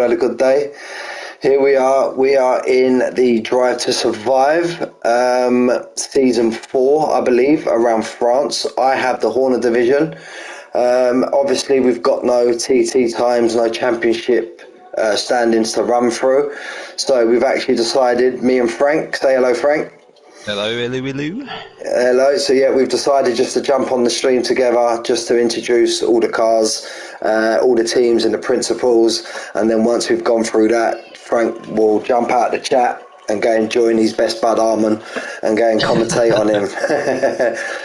all had a good day. Here we are. We are in the Drive to Survive, season 4, I believe, around France. I have the Horner division. Obviously, we've got no TT times, no championship standings to run through. So we've actually decided, me and Frank, say hello, Frank. Hello, hello. Hello. So yeah, we've decided just to jump on the stream together, just to introduce all the cars, all the teams and the principals, and then once we've gone through that, Frank will jump out the chat and go and join his best bud Armin and go and commentate on him.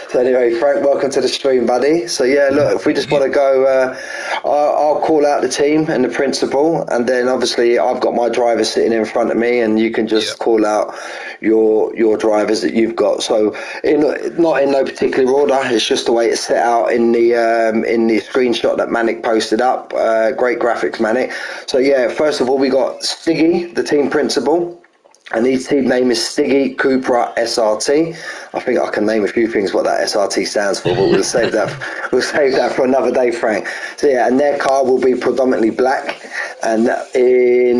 So anyway, Frank, welcome to the stream, buddy. So yeah, look, if we just want to go, I'll call out the team and the principal, and then obviously I've got my driver sitting in front of me, and you can just call out your drivers that you've got. So not in no particular order, it's just the way it's set out in the screenshot that Manic posted up. Great graphics, Manic. So yeah, first of all, we got Stiggy, the team principal. And his team name is Stiggy Cupra SRT. I think I can name a few things what that SRT stands for, but we'll save that. We'll save that for another day, Frank. So yeah, and their car will be predominantly black. And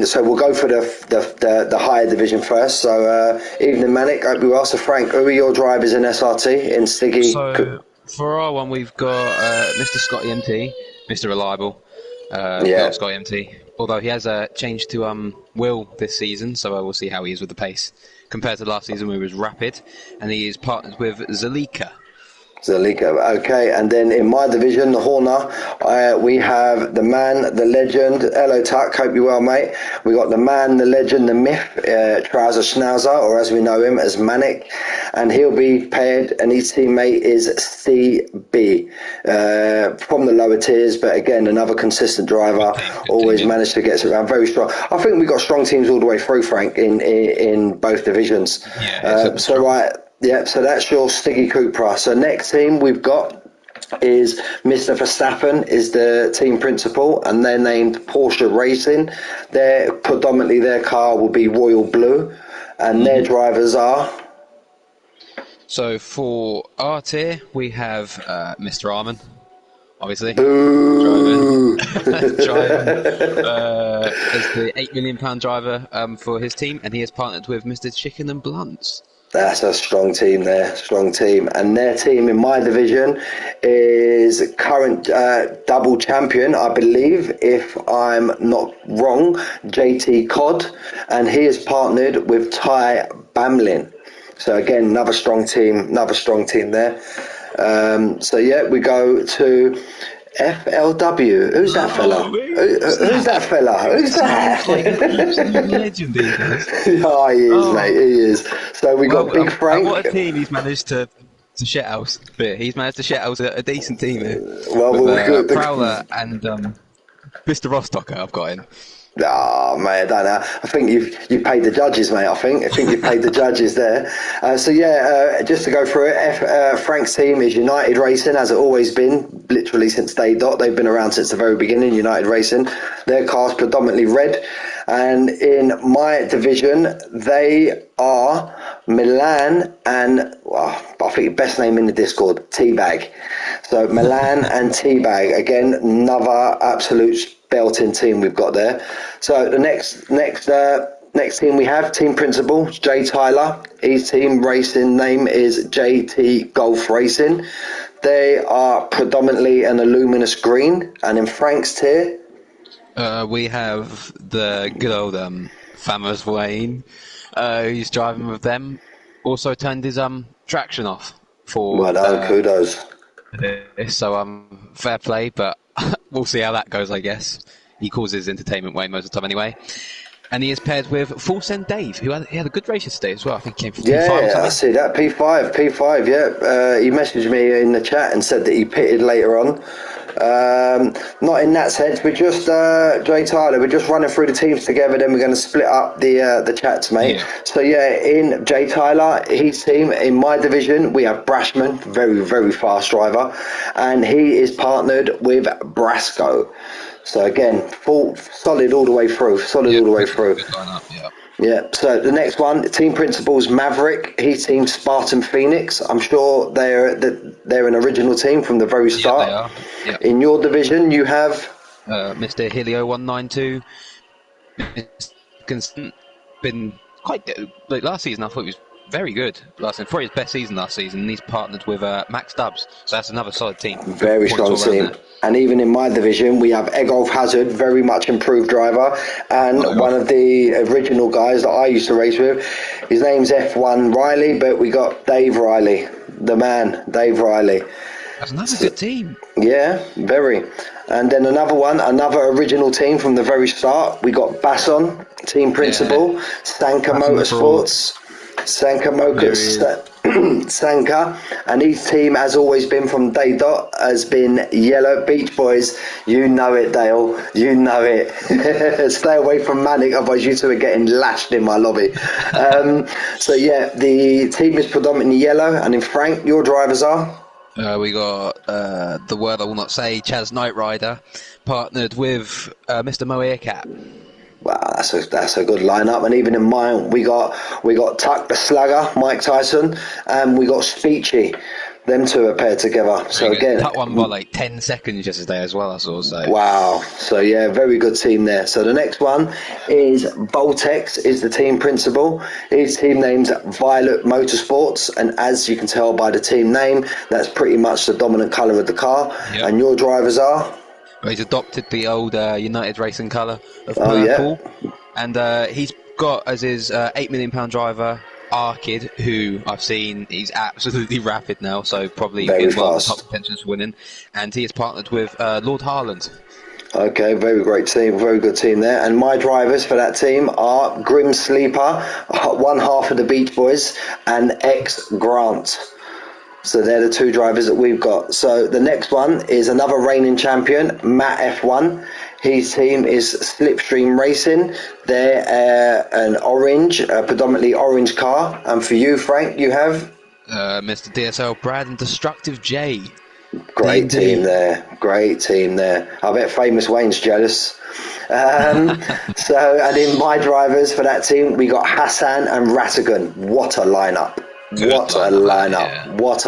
so we'll go for the higher division first. So evening, Manic. Hope you well. So Frank, who are your drivers in SRT in Stiggy? So for our one, we've got Mr. Scotty MT, Mr. Reliable. Scotty MT. Although he has changed to Will this season, so we'll see how he is with the pace. Compared to last season, where he was rapid, and he is partnered with Zalika. Okay, and then in my division, the Horner, we have the man, the legend. Hello, Tuck. Hope you're well, mate. We got the man, the legend, the myth, Trouser Schnauzer, or as we know him as Manic, and he'll be paired, and his teammate is CB from the lower tiers, but again, another consistent driver, always managed to get around, very strong. I think we got strong teams all the way through, Frank, in both divisions. Yeah, so that's your Stiggy Cupra. So next team we've got is Mr. Verstappen is the team principal, and they're named Porsche Racing. Predominantly their car will be royal blue, and their drivers are... So for our tier, we have Mr. Armin, obviously. Boo! Driving as the £8 million driver for his team, and he is partnered with Mr. Chicken and Blunts. That's a strong team there, strong team. And their team in my division is current double champion, I believe, if I'm not wrong, JT Cod, and he is partnered with Ty Bamlin. So again, another strong team there. So yeah, we go to FLW. Who's that fella? Who's that fella? Who's that? Legend, he is. Oh, he is, mate. He is. So we got Big Frank. What a team he's managed to shit house. He's managed to shit house a decent team here. With Prowler and Mr. Rostocker, I've got him. Oh, mate, I don't know. I think you paid the judges, mate. I think you paid the judges there. So yeah, just to go through it, Frank's team is United Racing, as it always been, literally since day dot. They've been around since the very beginning. United Racing. Their car's predominantly red, and in my division, they are Milan and I think the best name in the Discord, Teabag. So Milan and Teabag, again, another absolute belting team we've got there. So the next team we have, team principal, Jay Tyler. His team racing name is JT Golf Racing. They are predominantly an luminous green. And in Frank's tier, we have the good old Famous Wayne, who's driving with them. Also turned his traction off for. Well done, kudos. So fair play, but we'll see how that goes, I guess. He causes entertainment Wayne most of the time anyway. And he is paired with Full Send Dave, who had a good race yesterday as well. I think he came from P5 or something. Yeah, I see that. P5, yeah. He messaged me in the chat and said that he pitted later on. Not in that sense. We're just Jay Tyler. We're just running through the teams together. Then we're going to split up the chats, mate. Yeah. So yeah, in Jay Tyler, his team in my division, we have Brashman, very very fast driver, and he is partnered with Brasco. So again, solid all the way through. All the way through. Good lineup, yeah. Yeah, so the next one, team principals Maverick, his team Spartan Phoenix. I'm sure they're an original team from the very start. Yeah, they are. Yep. In your division, you have Mr. Helio 192, Constant been quite good. Like last season, I thought he was very good. Last season, probably his best season last season. And he's partnered with Max Stubbs, so that's another solid team. Very strong team. And even in my division, we have Egolf Hazard, very much improved driver, and one of the original guys that I used to race with. His name's F1 Riley, but we got Dave Riley, the man, Dave Riley. That's another good team. Yeah, very. And then another original team from the very start. We got Basson, team principal, Sanka Motorsports, Sanka, and his team has always been from day dot has been Yellow Beach Boys. You know it, Dale. You know it. Stay away from Manic, otherwise you two are getting lashed in my lobby. So yeah, the team is predominantly yellow, and in Frank, your drivers are. We got the word I will not say, Chaz Knight Rider, partnered with Mr. Moeercat. Wow, that's a good lineup. And even in mine, we got Tuck the Slugger, Mike Tyson, and we got Speechy. Them two are paired together. So again, Tuck won by like 10 seconds yesterday as well, I saw. So. Wow. So yeah, very good team there. So the next one is Voltex, is the team principal. His team name's Violet Motorsports, and as you can tell by the team name, that's pretty much the dominant colour of the car. Yep. And your drivers are? Well, he's adopted the old United Racing colour of purple, and he's got as his £8 million driver Arkid, who I've seen, he's absolutely rapid now, so probably in one of the top contentions for winning, and he is partnered with Lord Harland. Okay, very great team, very good team there. And my drivers for that team are Grim Sleeper, one half of the Beach Boys, and X Grant. So they're the two drivers that we've got. So the next one is another reigning champion, Matt F1. His team is Slipstream Racing. They're an orange, predominantly orange car. And for you, Frank, you have? Mr. DSL Brad and Destructive J. Great team there. Great team there. I bet Famous Wayne's jealous. And in my drivers for that team, we got Hassan and Ratigan. What a lineup. What a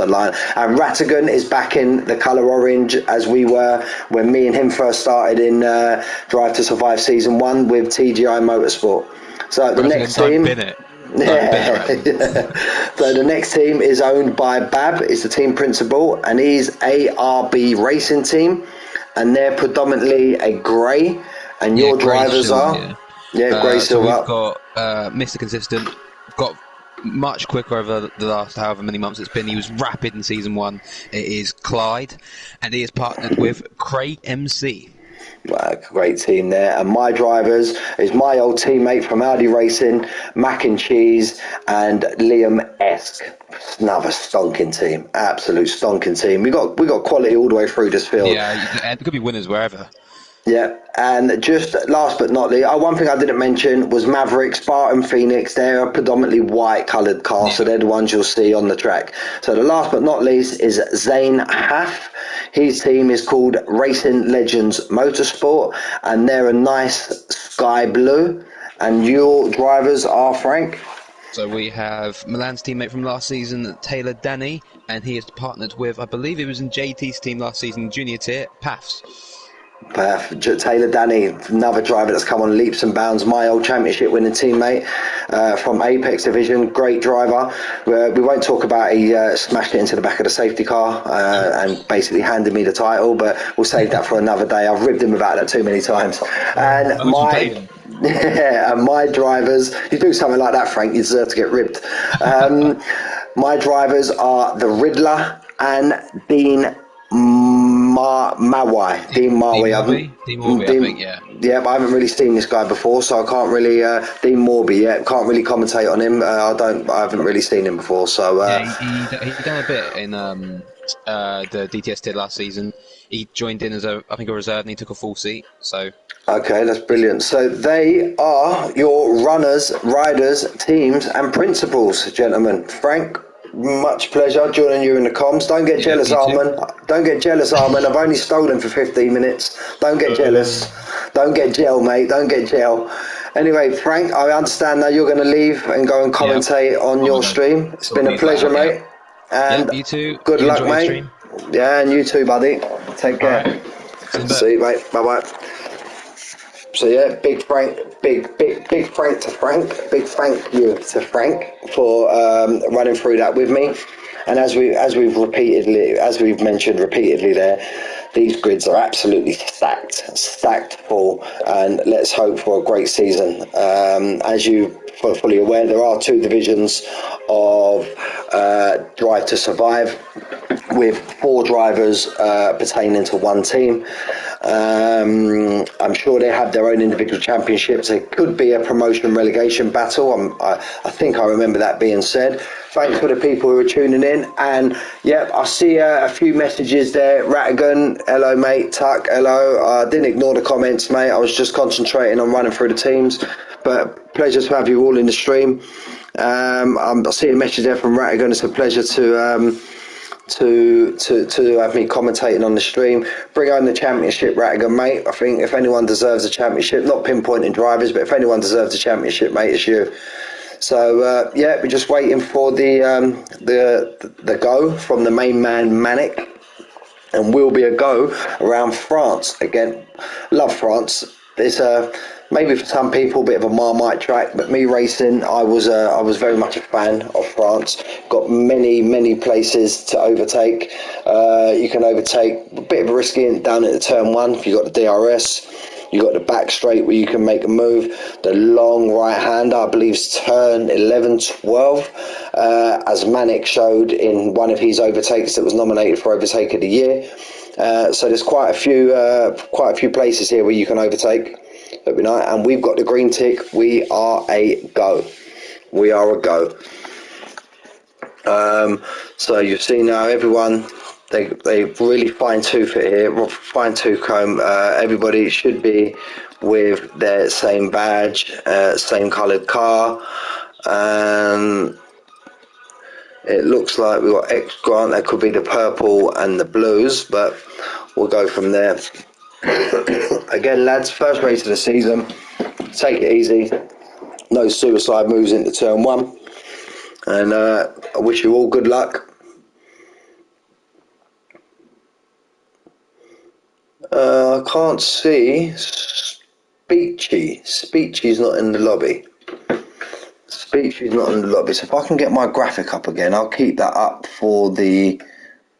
lineup. And Ratigan is back in the colour orange as we were when me and him first started in Drive to Survive Season 1 with TGI Motorsport. So the next team... So the next team is owned by Bab, is the team principal, and he's ARB Racing Team, and they're predominantly a grey, and your drivers are... grey silver. So we've got Mr. Consistent, got much quicker over the last however many months it's been. He was rapid in season 1. It is Clyde, and he is partnered with Craig MC. Wow, great team there. And my drivers is my old teammate from Audi Racing, Mac and Cheese, and Liam Esk. Another stonking team, absolute stonking team. We got quality all the way through this field. Yeah, and there could be winners wherever. Yeah, and just last but not least, one thing I didn't mention was Maverick, Spartan, Phoenix. They're a predominantly white coloured car, so they're the ones you'll see on the track. So the last but not least is Zane Haff. His team is called Racing Legends Motorsport, and they're a nice sky blue. And your drivers are, Frank? So we have Milan's teammate from last season, Taylor Danny, and he is partnered with, I believe he was in JT's team last season, junior tier, Paths. Taylor Danny, another driver that's come on leaps and bounds, my old championship winning teammate from Apex Division, great driver. We won't talk about he smashed it into the back of the safety car and basically handed me the title, but we'll save that for another day. I've ribbed him about that too many times. And my drivers, you do something like that, Frank, you deserve to get ribbed. My drivers are the Riddler and Dean Mawai. Dean Morby, I think, yeah. Yeah, but I haven't really seen this guy before, so I can't really Dean Morby, can't really commentate on him. I haven't really seen him before, so he done a bit in the DTS tier last season. He joined in as a reserve, and he took a full seat. So okay, that's brilliant. So they are your runners, riders, teams, and principals, gentlemen. Frank, much pleasure joining you in the comms. Don't get jealous, Armin. Don't get jealous, Armin. I've only stolen for 15 minutes. Don't get jealous. Don't get gel, mate. Don't get gel. Anyway, Frank, I understand now you're going to leave and go and commentate on your stream. It's been a pleasure, mate. And you too. Good luck, mate. Yeah, and you too, buddy. Take care. Right. See you, mate. Bye-bye. So yeah, big thank you to Frank for running through that with me. And as we've mentioned repeatedly there, these grids are absolutely stacked full, and let's hope for a great season. As you are fully aware, there are two divisions of Drive to Survive, with 4 drivers pertaining to one team. I'm sure they have their own individual championships. It could be a promotion relegation battle. I think I remember that being said. Thanks for the people who are tuning in. And yeah, I see a few messages there. Rattigan, hello mate. Tuck, hello. I didn't ignore the comments, mate. I was just concentrating on running through the teams. But pleasure to have you all in the stream. I see a message there from Rattigan. It's a pleasure to have me commentating on the stream. Bring home the championship, Rattigan, mate. I think if anyone deserves a championship, not pinpointing drivers, but if anyone deserves a championship, mate, it's you. So yeah, we're just waiting for the go from the main man Manic, and will be a go around France again. Love France. It's maybe for some people a bit of a Marmite track, but me racing, I was very much a fan of France. Got many places to overtake. You can overtake a bit of a risky down at the turn 1 if you got the DRS. You got the back straight where you can make a move. The long right hander, I believe, is turn 11, 12, as Manic showed in one of his overtakes that was nominated for Overtake of the Year. So there's quite a few places here where you can overtake. That'd be nice. And we've got the green tick. We are a go. We are a go. So you've seen now everyone. They really fine-tooth it here, fine-tooth comb. Everybody should be with their same badge, same coloured car, and it looks like we've got X Grant. That could be the purple and the blues, but we'll go from there. Again, lads, first race of the season. Take it easy. No suicide moves into turn 1, and I wish you all good luck. I can't see Speechy. Speechy's not in the lobby. Speechy's not in the lobby. So if I can get my graphic up again, I'll keep that up for the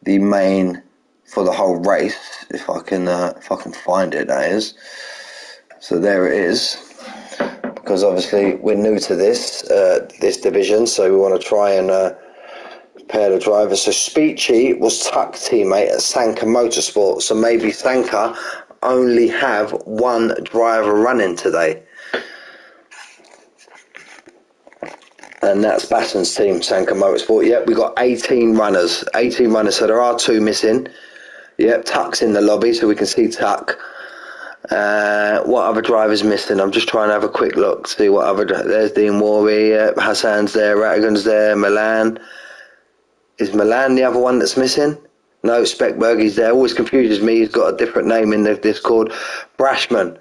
main, for the whole race. If I can find it, that is. So there it is. Because obviously we're new to this division, so we want to try and pair the drivers. So Speechy was Tuck teammate at Sanka Motorsport, so maybe Sanka only have one driver running today, and that's Baston's team, Sanka Motorsport. Yep, we got 18 runners, so there are 2 missing. Yep, Tuck's in the lobby, so we can see Tuck. What other drivers missing? I'm just trying to have a quick look, see what other. There's Dean Worry, Hassan's there, Rattigan's there, Milan. Is Milan the other one that's missing? No, Speckberg, there. Always confuses me. He's got a different name in the Discord. Brashman.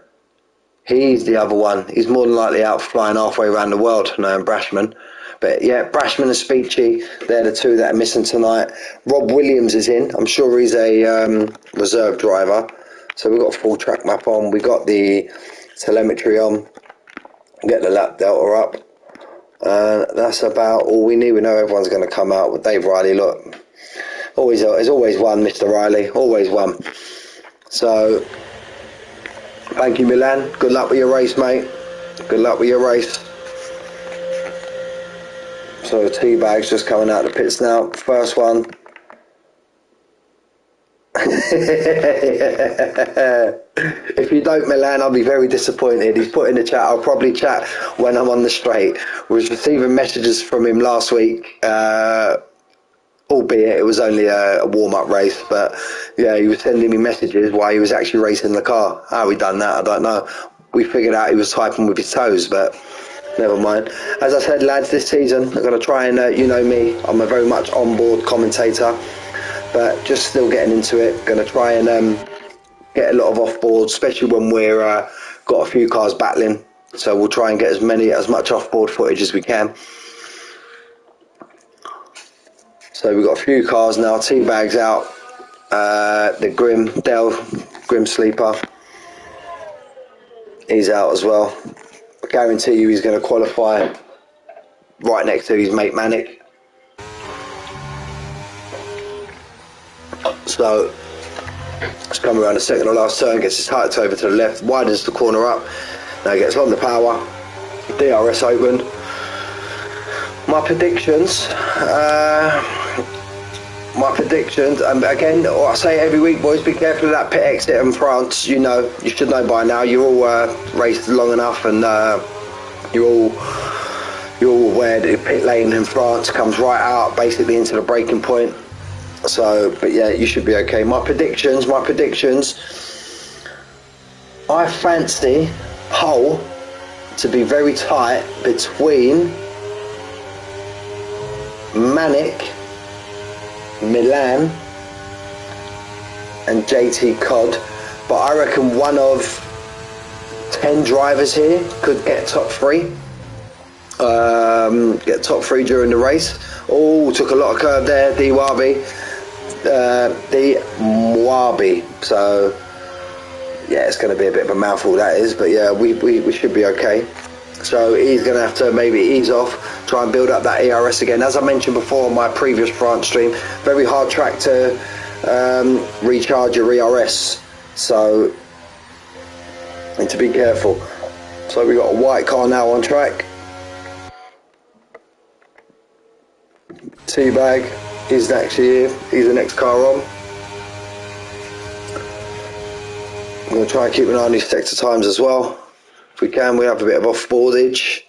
He's the other one. He's more than likely out flying halfway around the world, knowing Brashman. But yeah, Brashman and Speechy, they're the 2 that are missing tonight. Rob Williams is in. I'm sure he's a reserve driver. So we've got a full track map on. We got the telemetry on. Get the lap delta up. That's about all we need. We know everyone's going to come out with Dave Riley. Look, there's always one, Mr. Riley, always one. So, thank you, Milan. Good luck with your race, mate. Good luck with your race. So, Teabag's just coming out of the pits now. First one. If you don't, Milan, I'll be very disappointed. He's put in the chat, I'll probably chat when I'm on the straight. We was receiving messages from him last week, albeit it was only a warm-up race, but yeah, he was sending me messages while he was actually racing the car. How we done that, I don't know. We figured out he was typing with his toes, but never mind. As I said, lads, this season I'm going to try and, you know me, I'm a very much on-board commentator, but just still getting into it. Going to try and get a lot of off-board, especially when we're got a few cars battling. So we'll try and get as much off-board footage as we can. So we've got a few cars now. Teabag's out. The Grim Sleeper. He's out as well. I guarantee you he's going to qualify right next to his mate Manic. So it's come around the second or last turn, gets his height over to the left, widens the corner up. Now he gets on the power, DRS open. My predictions, and again, I say every week, boys, be careful of that pit exit in France. You know, you should know by now. You're all raced long enough, and you're all aware that the pit lane in France comes right out, basically into the braking point. So, but yeah, you should be okay. My predictions. I fancy pole to be very tight between Manic, Milan and JT Cod, but I reckon one of 10 drivers here could get top 3. Get top 3 during the race. Oh, took a lot of curve there, Dwabi. So yeah, it's going to be a bit of a mouthful, that is, but yeah, we should be okay. So he's going to have to maybe ease off, try and build up that ERS again. As I mentioned before on my previous France stream, very hard track to recharge your ERS, so need to be careful. So we've got a white car now on track. Teabag is actually here, he's the next car on. I'm going to try and keep an eye on these sector times as well. If we can, we have a bit of off-boardage.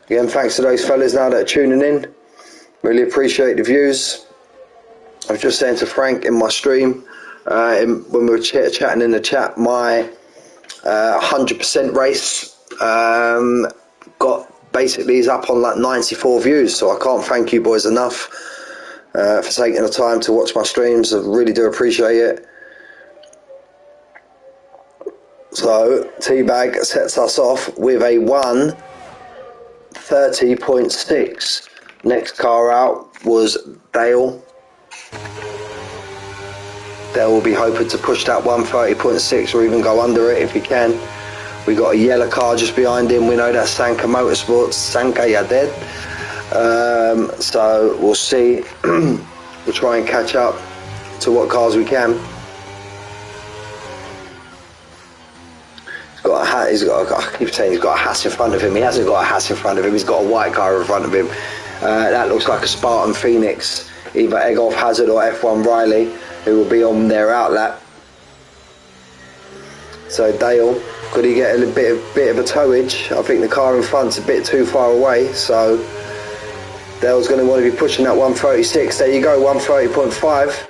Again, thanks to those fellas now that are tuning in. Really appreciate the views. I was just saying to Frank in my stream, when we were chatting in the chat, my 100% race is up on like 94 views. So I can't thank you boys enough for taking the time to watch my streams. I really do appreciate it. So Teabag sets us off with a 1:30.6. Next car out was Dale. Dale will be hoping to push that 1:30.6 or even go under it if he can. We got a yellow car just behind him. We know that's Sanka Motorsports. Sanka, you're dead. So we'll see. We'll try and catch up to what cars we can. I keep saying he's got a Haas in front of him. He hasn't got a Haas in front of him. He's got a white car in front of him. That looks like a Spartan Phoenix, either Egolf Hazard or F1 Riley, who will be on their outlap. So Dale, could he get a bit of a towage? I think the car in front's a bit too far away. So Dale's going to want to be pushing that 1:36. There you go, 1:30.5.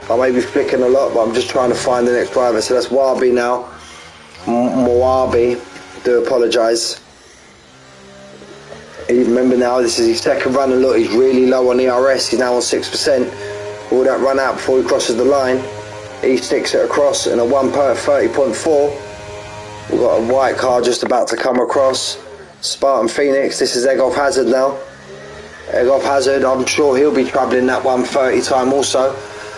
I may be flicking a lot, but I'm just trying to find the next driver. So that's Wabi now. Moabi. Do apologise. Remember now, this is his second run, and look, he's really low on ERS. He's now on 6%. All that run out before he crosses the line. He sticks it across in a 1:30.4. We've got a white car just about to come across. Spartan Phoenix. This is Egolf Hazard now. Egolf Hazard, I'm sure he'll be travelling that 1:30 time also.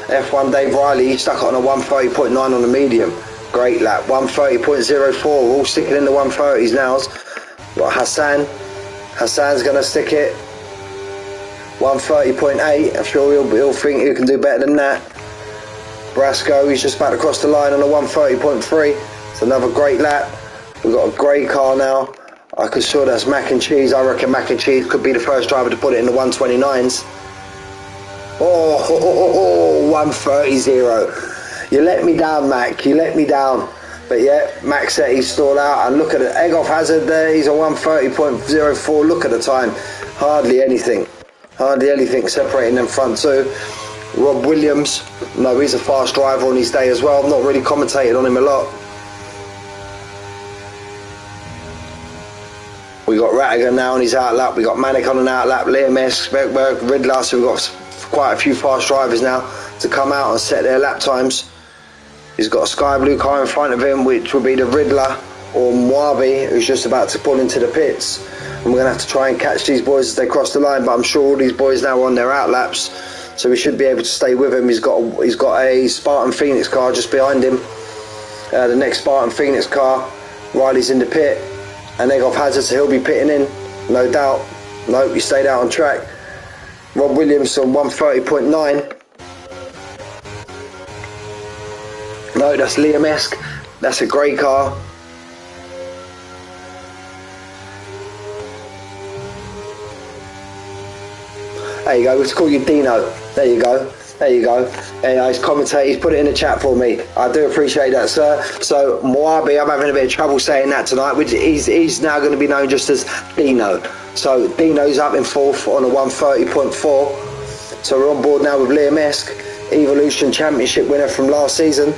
F1 Dave Riley, he stuck it on a 1:30.9 on the medium. Great lap. 1:30.04. We're all sticking in the 1:30s now. Got Hassan. Hassan's going to stick it. 1:30.8. I'm sure he'll think he can do better than that. Brasco, he's just about to cross the line on a 1:30.3. It's another great lap. We've got a grey car now. I could sure that's Mac and Cheese. I reckon Mac and Cheese could be the first driver to put it in the 1:29s. Oh, 1:30.0. You let me down, Mac. You let me down. But yeah, Mac said he's stalled out. And look at it. Egolf Hazard there. He's on 1:30.04. Look at the time. Hardly anything. Hardly anything separating them front two. Rob Williams. No, he's a fast driver on his day as well. I've not really commentated on him a lot. We got Rattigan now on his outlap. We got Manic on an outlap. Liam S. Beckberg, Riddler. So we've got quite a few fast drivers now to come out and set their lap times. He's got a sky blue car in front of him, which will be the Riddler or Mwabi, who's just about to pull into the pits. And we're going to have to try and catch these boys as they cross the line, but I'm sure all these boys now are on their outlaps, so we should be able to stay with him. He's got a Spartan Phoenix car just behind him. The next Spartan Phoenix car, Riley's in the pit, and egg off hazard, so he'll be pitting in, no doubt. Nope, he stayed out on track. Rob Williams on 130.9. No, that's Liam-esque. That's a grey car. There you go, let's call you Dino. There you go. There you go. He's commentated, he's put it in the chat for me. I do appreciate that, sir. So, Moabi, I'm having a bit of trouble saying that tonight, which he's now going to be known just as Dino. So, Dino's up in fourth on a 130.4. So, we're on board now with Liam-esque, Evolution Championship winner from last season.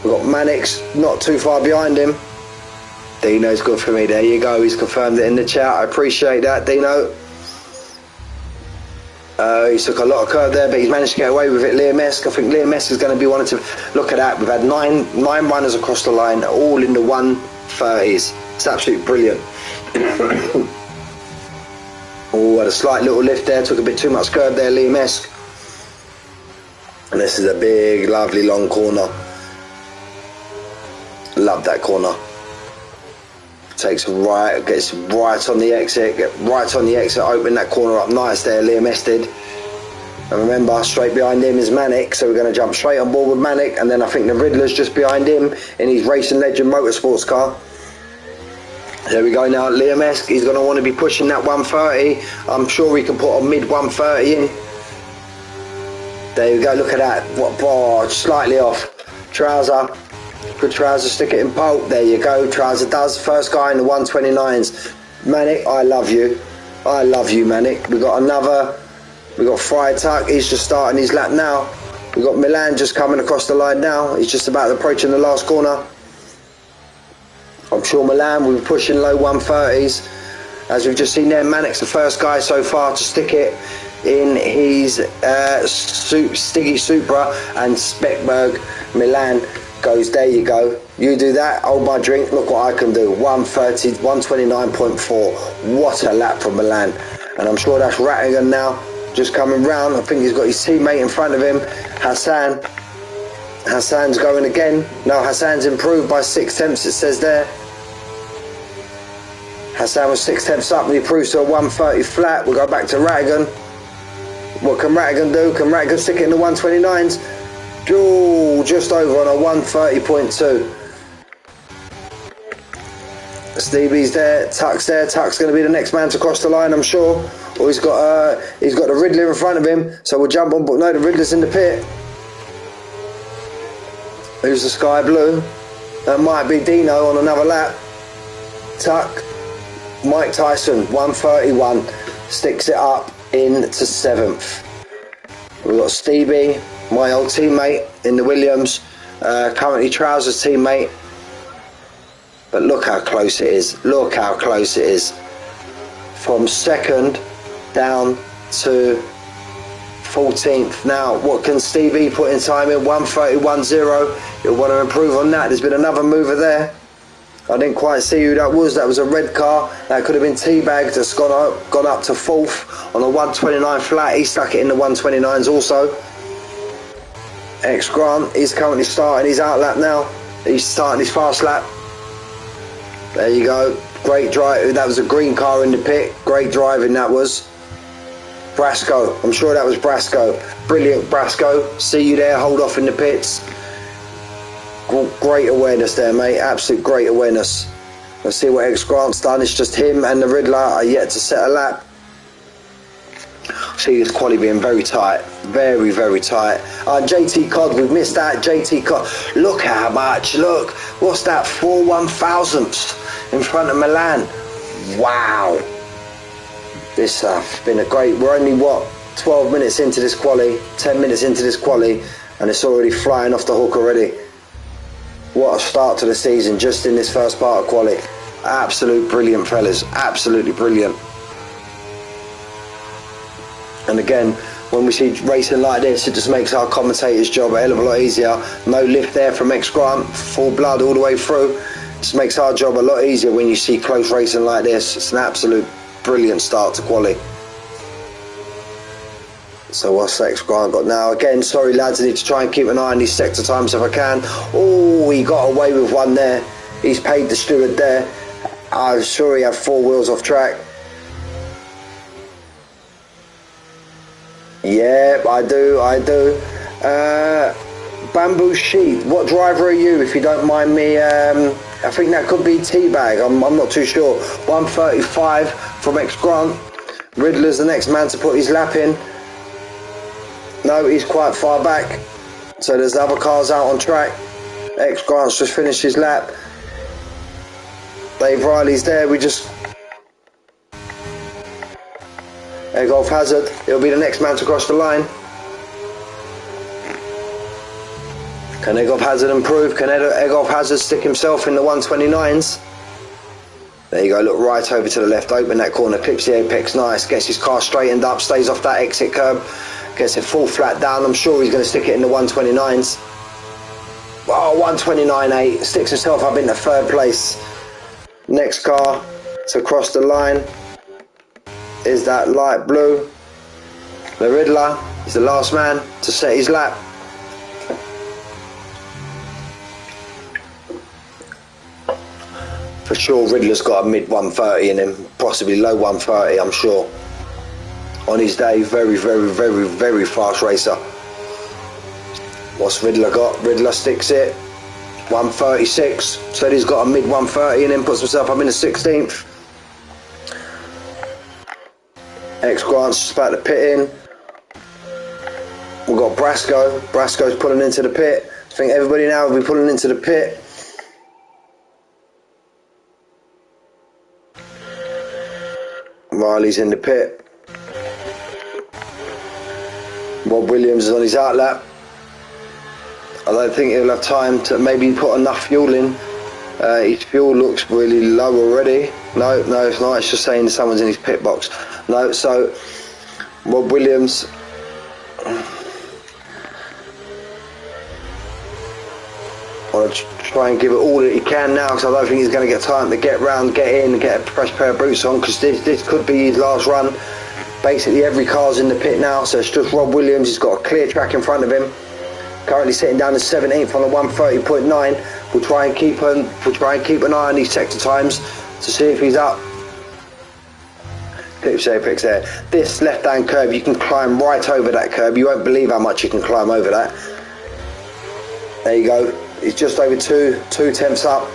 We've got Mannix not too far behind him. Dino's good for me. There you go. He's confirmed it in the chat. I appreciate that, Dino. He took a lot of curve there, but he's managed to get away with it. Liam-esque, I think Liam-esque is going to be wanting to look at that. We've had nine runners across the line, all in the 130s. It's absolutely brilliant. Oh, had a slight little lift there, took a bit too much curve there, Liam-esque. And this is a big, lovely long corner. Love that corner. Takes right, gets right on the exit, open that corner up nice there, Liam-esque did. And remember, straight behind him is Manic, so we're going to jump straight on board with Manic, and then I think the Riddler's just behind him in his Racing Legend Motorsports car. There we go now, Liam-esque, he's going to want to be pushing that 130. I'm sure we can put a mid 130 in. There we go, look at that, what, oh, slightly off. Trouser. Good Trouser, stick it in pole. There you go, Trouser does. First guy in the 129s. Manic, I love you. I love you, Manic. We got Friar Tuck, he's just starting his lap now. We got Milan just coming across the line now. He's just about approaching the last corner. I'm sure Milan will be pushing low 130s. As we've just seen there, Manic's the first guy so far to stick it in his Stiggy Supra, and Speckberg Milan goes, there you go, you do that, hold my drink, look what I can do. 129.4. what a lap from Milan. And I'm sure that's Rattigan now, just coming round. I think he's got his teammate in front of him, Hassan's going again. No, Hassan's improved by 6 tenths, it says there. Hassan was 6 tenths up, and he improves to a 130 flat. We'll go back to Rattigan. What can Rattigan do? Can Rattigan stick it in the 129s? Oh, just over on a 130.2. Stevie's there, Tuck's there. Tuck's going to be the next man to cross the line, I'm sure. Or he's got the Riddler in front of him, so we'll jump on. But no, the Riddler's in the pit. Who's the sky blue? That might be Dino on another lap. Tuck, Mike Tyson, 131, sticks it up into 7th. We've got Stevie, my old teammate in the Williams, currently Trousers teammate. But look how close it is. Look how close it is. From 2nd down to 14th. Now, what can Stevie put in time in? 131.0. You'll want to improve on that. There's been another mover there. I didn't quite see who that was. That was a red car. That could have been teabagged. That's gone up to 4th on a 129 flat. He stuck it in the 129s also. X Grant, he's currently starting his out lap now. He's starting his fast lap. There you go. Great drive. That was a green car in the pit. Great driving that was. Brasco. I'm sure that was Brasco. Brilliant, Brasco. See you there. Hold off in the pits. Great awareness there, mate. Absolute great awareness. Let's see what X Grant's done. It's just him and the Riddler are yet to set a lap. See this quality being very tight. Very, very tight. JT Cod, we've missed that. JT Cod. Look how much. Look. What's that? 4 1,000ths in front of Milan. Wow. This has been a great... We're only, 12 minutes into this quali. 10 minutes into this quali. And it's already flying off the hook already. What a start to the season just in this first part of quali. Absolute brilliant, fellas. Absolutely brilliant. And again, when we see racing like this, it just makes our commentator's job a hell of a lot easier. No lift there from X Grant, full blood all the way through. Just makes our job a lot easier when you see close racing like this. It's an absolute brilliant start to quali. So what's X Grant got now? Again, sorry lads, I need to try and keep an eye on these sector times if I can. Oh, he got away with one there. He's paid the steward there. I'm sure he had 4 wheels off track. Yeah, I do. Bamboo Sheet, what driver are you, if you don't mind me? I think that could be Teabag, I'm not too sure. 135 from X Grant. Riddler's the next man to put his lap in. No, he's quite far back. So there's other cars out on track. X Grant's just finished his lap. Dave Riley's there, Egolf Hazard, he'll be the next man to cross the line. Can Egolf Hazard improve? Can Egolf Hazard stick himself in the 129s? There you go, look right over to the left, open that corner, clips the apex, nice, gets his car straightened up, stays off that exit curb, gets it full flat down. I'm sure he's going to stick it in the 129s. Oh, 129.8, sticks himself up into 3rd place. Next car to cross the line is that light blue. The Riddler is the last man to set his lap. For sure Riddler's got a mid 130 in him, possibly low 130, I'm sure. On his day, very fast racer. What's Riddler got? Riddler sticks it 136, said he's got a mid 130 and then puts himself up in the 16th. X Grant's just about to pit in. We've got Brasco's pulling into the pit. I think everybody now will be pulling into the pit. Riley's in the pit. Bob Williams is on his out lap. I don't think he'll have time to maybe put enough fuel in. His fuel looks really low already. No, it's not. It's just saying someone's in his pit box. No, so Bob Williams. I want to try and give it all that he can now, because I don't think he's going to get time to get round, get in, get a fresh pair of boots on, because this could be his last run. Basically every car's in the pit now, so it's just Rob Williams. He's got a clear track in front of him. Currently sitting down to 17th on the 130.9. We'll try and keep an eye on these sector times to see if he's up. Clips apex there. This left-hand curb, you can climb right over that curb. You won't believe how much you can climb over that. There you go. He's just over two tenths up.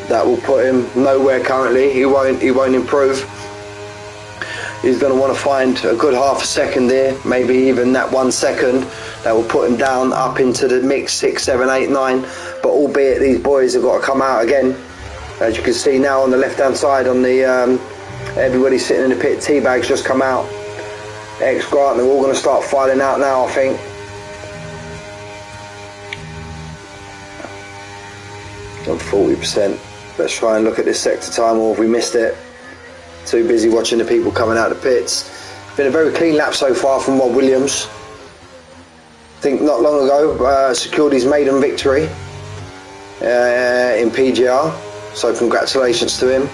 That will put him nowhere currently. He won't improve. He's going to want to find a good half a second there, maybe even that 1 second. That will put him down up into the mix 6, 7, 8, 9. But albeit these boys have got to come out again. As you can see now on the left hand side, on the everybody sitting in the pit. Teabag's just come out. X Grant, they're all going to start filing out now, I think. On 40%. Let's try and look at this sector time, or have we missed it? Too busy watching the people coming out of the pits. Been a very clean lap so far from Rob Williams. I think not long ago secured his maiden victory in PGR. So congratulations to him.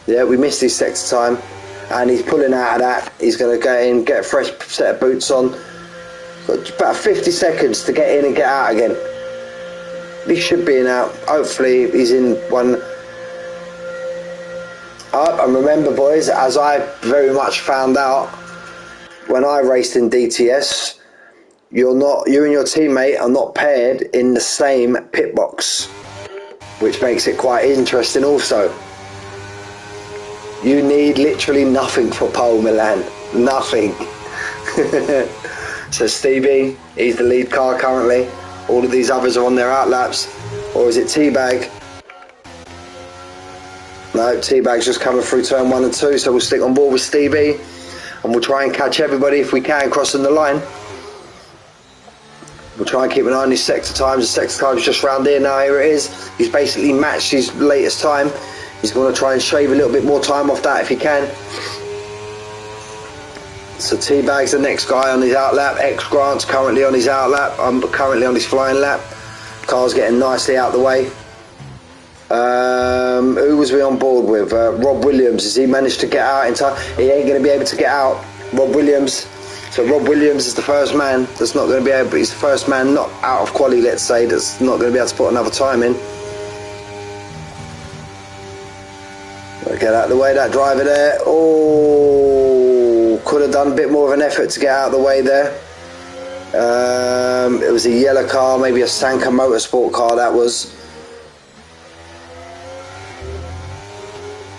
Yeah, we missed his sector time, and he's pulling out of that. He's going to get in, get a fresh set of boots on. Got about 50 seconds to get in and get out again. He should be in out. Hopefully he's in one. And remember, boys, as I very much found out when I raced in DTS, you and your teammate are not paired in the same pit box, which makes it quite interesting also. You need literally nothing for pole, Milan. Nothing. So Stevie, he's the lead car currently. All of these others are on their out laps. Or is it Teabag? No, Teabag's just coming through turn 1 and 2, so we'll stick on board with Stevie and we'll try and catch everybody if we can crossing the line. We'll try and keep an eye on his sector times. The sector time's just round here now. Here it is. He's basically matched his latest time. He's going to try and shave a little bit more time off that if he can. So Teabag's the next guy on his out lap. X Grant's currently on his out lap. I'm currently on his flying lap. Car's getting nicely out the way. Who was we on board with? Rob Williams. Has he managed to get out in time? He ain't going to be able to get out. Rob Williams. So Rob Williams is the first man that's not going to be able. He's the first man not out of quali, let's say, that's not going to be able to put another time in. Get out of the way, that driver there. Oh, could have done a bit more of an effort to get out of the way there. It was a yellow car, maybe a Sanka Motorsport car, that was.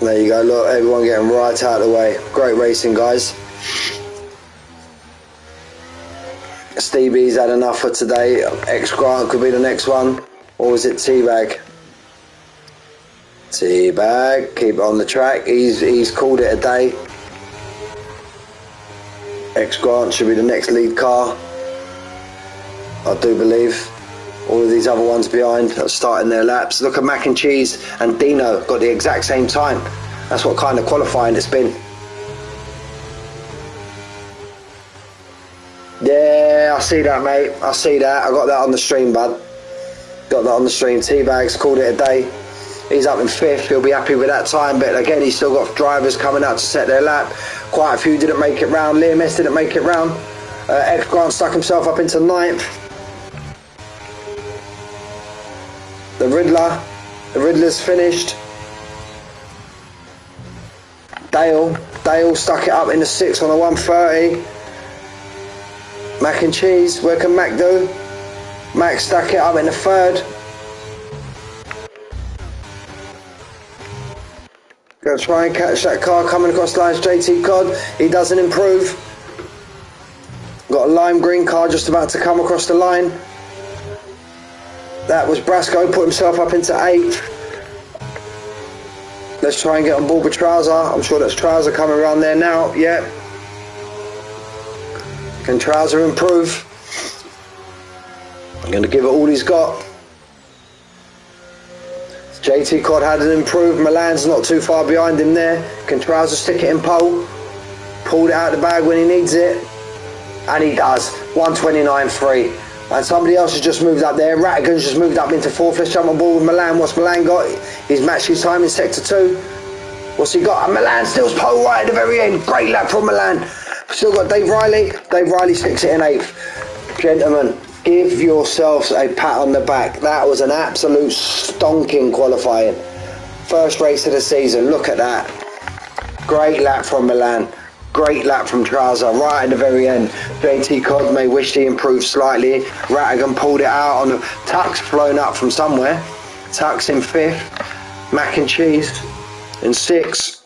There you go, look, everyone getting right out of the way. Great racing, guys. Stevie's had enough for today. X-Grant could be the next one. Or was it T-Bag? T-Bag, keep it on the track. He's called it a day. X-Grant should be the next lead car, I do believe. All of these other ones behind are starting their laps. Look at Mac and Cheese and Dino got the exact same time. That's what kind of qualifying it's been. Yeah, I see that, mate. I see that. I got that on the stream, bud. Got that on the stream. T-Bag's called it a day. He's up in 5th. He'll be happy with that time. But again, he's still got drivers coming out to set their lap. Quite a few didn't make it round. Liam S didn't make it round. X-Grant stuck himself up into 9th. The Riddler's finished. Dale stuck it up in the 6th on a 130. Mac and Cheese, where can Mac do? Mac stuck it up in the 3rd. Gonna try and catch that car coming across the lines. JT Codd, he doesn't improve. Got a lime green car just about to come across the line. That was Brasco, put himself up into 8th. Let's try and get on board with Trouser. I'm sure that's Trouser coming around there now. Yeah. Can Trouser improve? I'm going to give it all he's got. JT Codd hadn't improved. Milan's not too far behind him there. Can Trouser stick it in pole? Pulled it out of the bag when he needs it. And he does. 129.3. And somebody else has just moved up there. Rattigan's just moved up into 4th. Let's jump on board with Milan. What's Milan got? He's matched his time in sector 2. What's he got? And Milan steals pole right at the very end. Great lap from Milan. Still got Dave Riley. Dave Riley sticks it in 8th. Gentlemen, give yourselves a pat on the back. That was an absolute stonking qualifying. First race of the season. Look at that. Great lap from Milan. Great lap from Trouser right at the very end. JT Codd may wish he improved slightly. Rattigan pulled it out on the Tuck's flown up from somewhere. Tuck's in 5th. Mac and Cheese in 6th.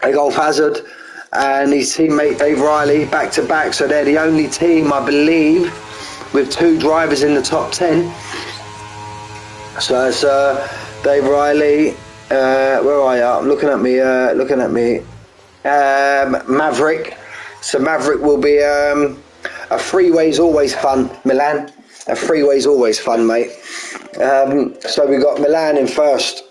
Adolf Hazard and his teammate Dave Riley back to back. So they're the only team, I believe, with 2 drivers in the top 10. So it's Dave Riley. Where are you? I'm looking at me. Maverick. So Maverick will be a freeway's always fun, Milan. A freeway's always fun, mate. So we got Milan in 1st.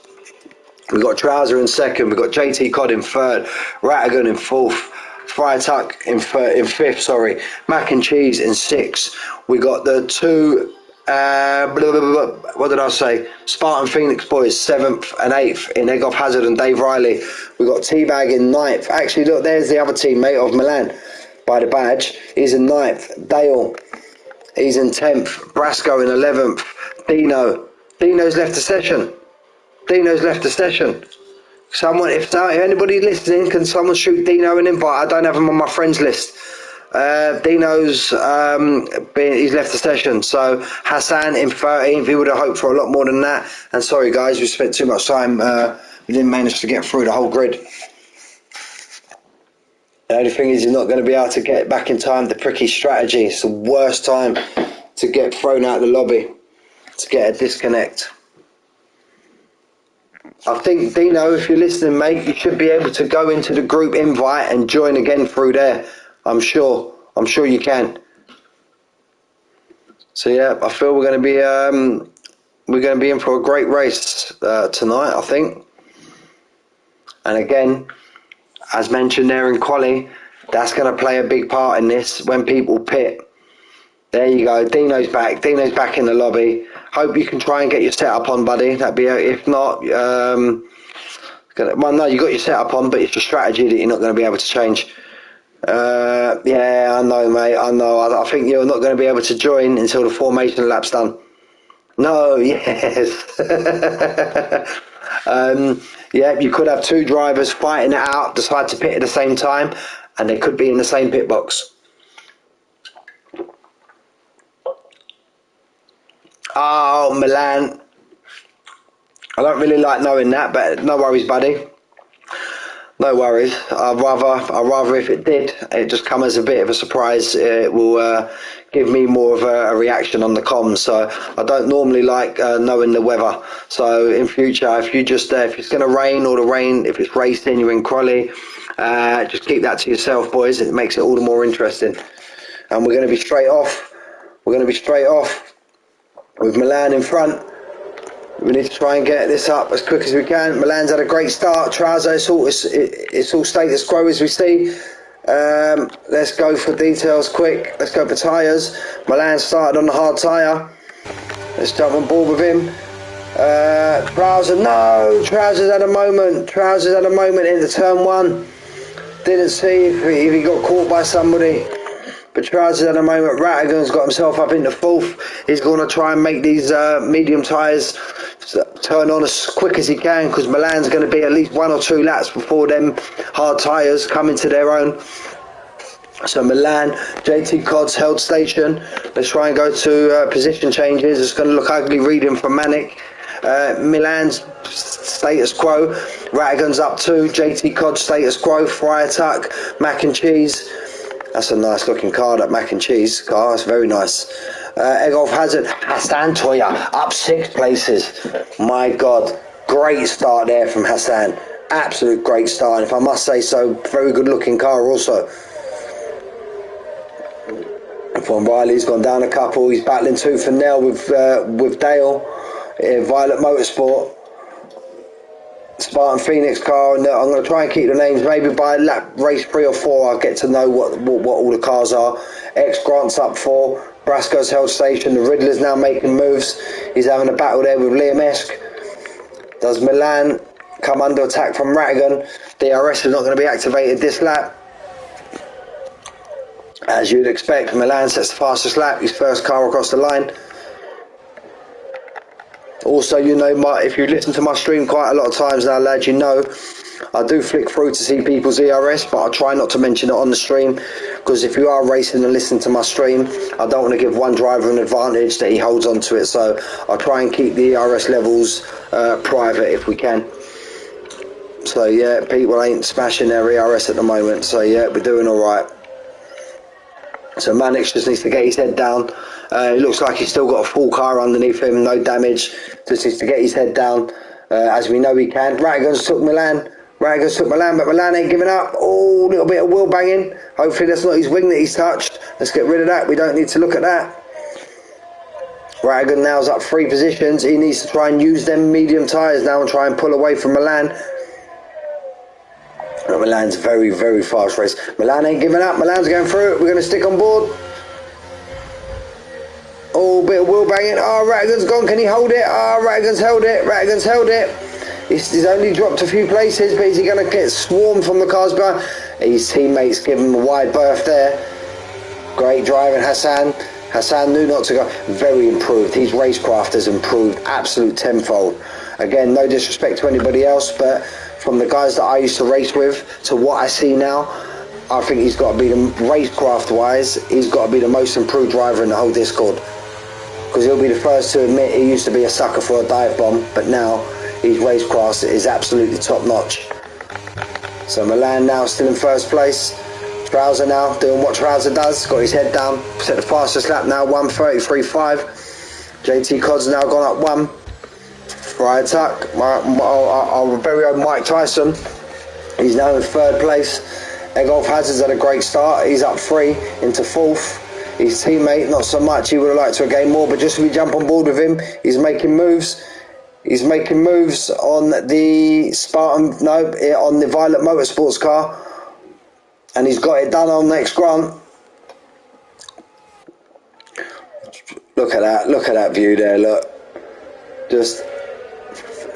We got Trouser in 2nd. We got JT Codd in 3rd. Rattigan in 4th. Friar Tuck in 5th. Sorry. Mac and Cheese in 6th. We got the 2. What did I say? Spartan Phoenix boys 7th and 8th in Eggoff Hazard and Dave Riley. We got T-Bag in 9th. Actually, look, there's the other teammate of Milan by the badge. He's in 9th. Dale, he's in 10th. Brasco in 11th. Dino's left the session. Someone, if anybody listening, can someone shoot Dino an invite? I don't have him on my friends list. Dino's he's left the session. So Hassan in 13th. He would have hoped for a lot more than that. And sorry guys, we spent too much time. We didn't manage to get through the whole grid. The only thing is you're not going to be able to get back in time. The pricky strategy. It's the worst time to get thrown out of the lobby, to get a disconnect. I think, Dino, if you're listening, mate, you should be able to go into the group invite and join again through there. I'm sure you can. So yeah, I feel we're going to be in for a great race tonight, I think. And again, as mentioned there in quali, that's going to play a big part in this when people pit. There you go. Dino's back. Dino's back in the lobby. Hope you can try and get your setup on, buddy. That'd be if not. Well, no, you got your setup on, but it's your strategy that you're not going to be able to change. Yeah, I know, mate. I know. I think you're not going to be able to join until the formation lap's done. No, yes. Yeah, you could have two drivers fighting it out, decide to pit at the same time, and they could be in the same pit box. Oh, Milan. I don't really like knowing that, but no worries, buddy. No worries. I'd rather if it did, it just come as a bit of a surprise. It will give me more of a reaction on the comms. So I don't normally like knowing the weather. So in future, if it's going to rain or if it's racing, you're in Crawley, just keep that to yourself, boys. It makes it all the more interesting. And we're going to be straight off. We're going to be straight off with Milan in front. We need to try and get this up as quick as we can. Milan's had a great start. Trouser, it's all status quo as we see. Let's go for details quick. Let's go for tyres. Milan started on the hard tyre. Let's jump on board with him. Trouser, no! Trousers had a moment. Trousers had a moment into turn one. Didn't see if he got caught by somebody. But Trousers at the moment, Rattigan's got himself up into fourth. He's going to try and make these medium tyres turn on as quick as he can, because Milan's going to be at least 1 or 2 laps before them hard tyres come into their own. So Milan, JT Codd's held station. Let's try and go to position changes. It's going to look ugly reading from Manic. Milan's status quo. Rattigan's up 2. JT Codd status quo. Friar Tuck, mac and cheese. That's a nice looking car, that mac and cheese car. That's very nice. Egolf Hazard, Hassan Toya, up 6 places. My God, great start there from Hassan. Absolute great start. And if I must say so, very good looking car also. From Riley's gone down a couple. He's battling tooth and nail with Dale in Violet Motorsport. Spartan Phoenix car, and I'm going to try and keep the names. Maybe by lap race 3 or 4 I'll get to know what all the cars are. X Grant's up 4. Brasco's held station. The Riddler's now making moves. He's having a battle there with Liam Esk. Does Milan come under attack from Rattigan? DRS is not going to be activated this lap. As you'd expect, Milan sets the fastest lap, his first car across the line. Also, you know, if you listen to my stream quite a lot of times now, lads, you know I do flick through to see people's ERS, but I try not to mention it on the stream, because if you are racing and listen to my stream, I don't want to give one driver an advantage that he holds on to it. So I try and keep the ERS levels private if we can. So yeah, people ain't smashing their ERS at the moment. So yeah, we're doing all right. So Mannix just needs to get his head down. It looks like he's still got a full car underneath him, no damage. Just needs to get his head down, as we know he can. Rattigan's took Milan. Rattigan's took Milan, but Milan ain't giving up. Oh, a little bit of wheel banging. Hopefully that's not his wing that he's touched. Let's get rid of that. We don't need to look at that. Rattigan now's up 3 positions. He needs to try and use them medium tyres now and try and pull away from Milan. But Milan's very, very fast race. Milan ain't giving up. Milan's going through it. We're going to stick on board. Oh, bit of wheel banging. Oh, Rattigan's gone. Can he hold it? Oh, Rattigan's held it. Rattigan's held it. He's only dropped a few places, but is he going to get swarmed from the cars behind? His teammates give him a wide berth there. Great driving, Hassan. Hassan knew not to go. Very improved. His racecraft has improved absolute tenfold. Again, no disrespect to anybody else, but from the guys that I used to race with to what I see now, I think he's got to be, the racecraft wise, he's got to be the most improved driver in the whole Discord. Because he'll be the first to admit he used to be a sucker for a dive bomb, but now his racecraft is absolutely top notch. So Milan now still in first place. Trouser now doing what Trouser does, got his head down, set the fastest lap now, 1:33.5. JT Codd's now gone up 1. Friar Tuck, our very own Mike Tyson, he's now in 3rd place. Egolf Hazard's had a great start, he's up 3 into 4th. His teammate, not so much, he would have liked to have gained more, but just as we jump on board with him, he's making moves. He's making moves on the on the Violet Motorsports car, and he's got it done on X Grant. Look at that view there, look. Just,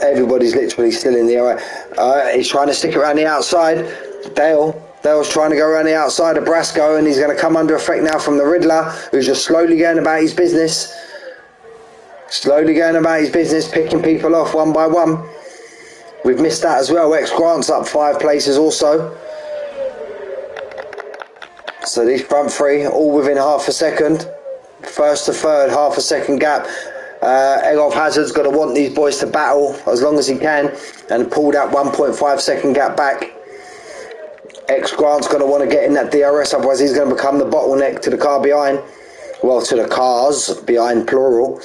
everybody's literally still in the air. He's trying to stick it around the outside. Dale's trying to go around the outside of Brasco, and he's going to come under effect now from the Riddler, who's just slowly going about his business. Picking people off one by one. We've missed that as well. Grant's up 5 places also. So these front three, all within half a second. First to third, half a second gap. Egolf Hazard's got to want these boys to battle as long as he can and pull that 1.5 second gap back. Grant's going to want to get in that DRS, otherwise he's going to become the bottleneck to the car behind. Well, to the cars behind, plural.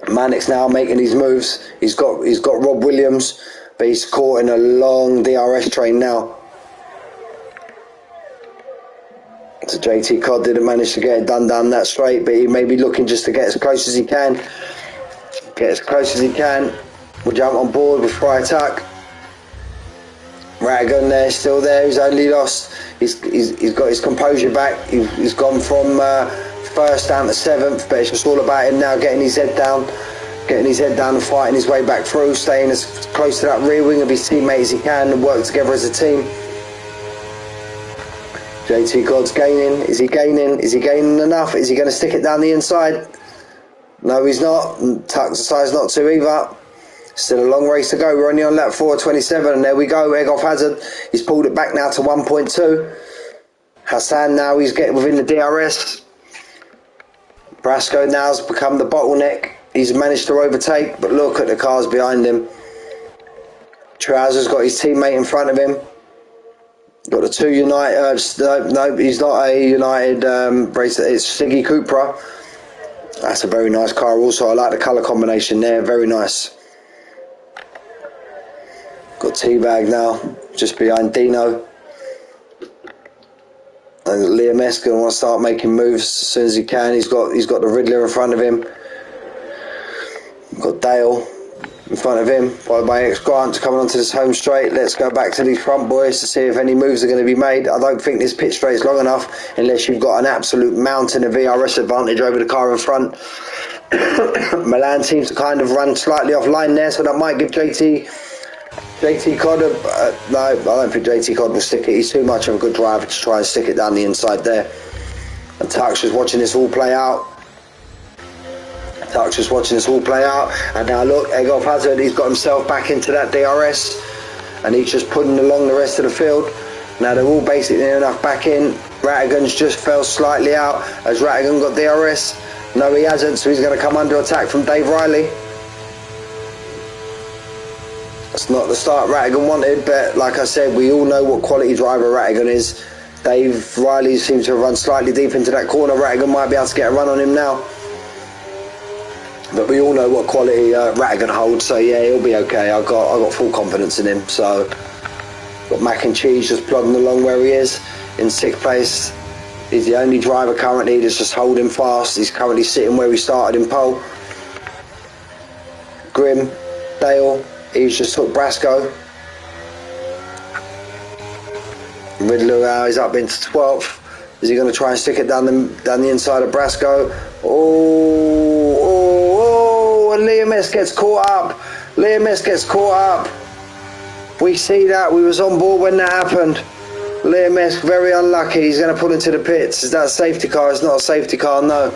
Manic's now making his moves. He's got Rob Williams, but he's caught in a long DRS train now. So JT Codd didn't manage to get it done down that straight, but he may be looking just to get as close as he can. We'll jump on board with Fry Tuck. Rattigan there, still there. He's only lost. He's got his composure back. He's gone from first down to 7th, but it's just all about him now getting his head down and fighting his way back through, staying as close to that rear wing of his teammate as he can and work together as a team. JT Codd's gaining. Is he gaining enough? Is he going to stick it down the inside? No, he's not. Tuck's decides not to either. Still a long race to go. We're only on lap 4:27, and there we go. Egolf Hazard. He's pulled it back now to 1.2. Hassan now, he's getting within the DRS. Brasco now's become the bottleneck. He's managed to overtake, but look at the cars behind him. Trousers got his teammate in front of him. Got the two United. No, he's not a United racer. It's Siggy Cupra. That's a very nice car. Also, I like the colour combination there. Very nice. Got Teabag now, just behind Dino. And Liam S going to want to start making moves as soon as he can. He's got the Riddler in front of him. Got Dale in front of him, followed by Grant coming onto this home straight. Let's go back to these front boys to see if any moves are going to be made. I don't think this pit straight is long enough unless you've got an absolute mountain of VRS advantage over the car in front. Milan seems to kind of run slightly offline there, so that might give JT Codd no, I don't think JT Codd will stick it. He's too much of a good driver to try and stick it down the inside there. And Tuck's just watching this all play out. And now look, Egolf Hazard, he's got himself back into that DRS, and he's just putting along the rest of the field. Now they're all basically enough back in. Rattigan's just fell slightly out as Rattigan got DRS. No, he hasn't, so he's going to come under attack from Dave Riley. That's not the start Rattigan wanted, but like I said, we all know what quality driver Rattigan is. Dave Riley seems to have run slightly deep into that corner. Rattigan might be able to get a run on him now. But we all know what quality Rattigan holds, so yeah, he'll be okay. I've got full confidence in him. So, got Mac and Cheese just plodding along where he is in 6th place. He's the only driver currently that's just holding fast. He's currently sitting where he started in pole. Grim, Dale, he's just took Brasco. Riddler now is up into 12th. Is he going to try and stick it down the inside of Brasco? And Liam S gets caught up. We see that. We was on board when that happened. Liam S very unlucky. He's going to pull into the pits. Is that a safety car? It's not a safety car, no.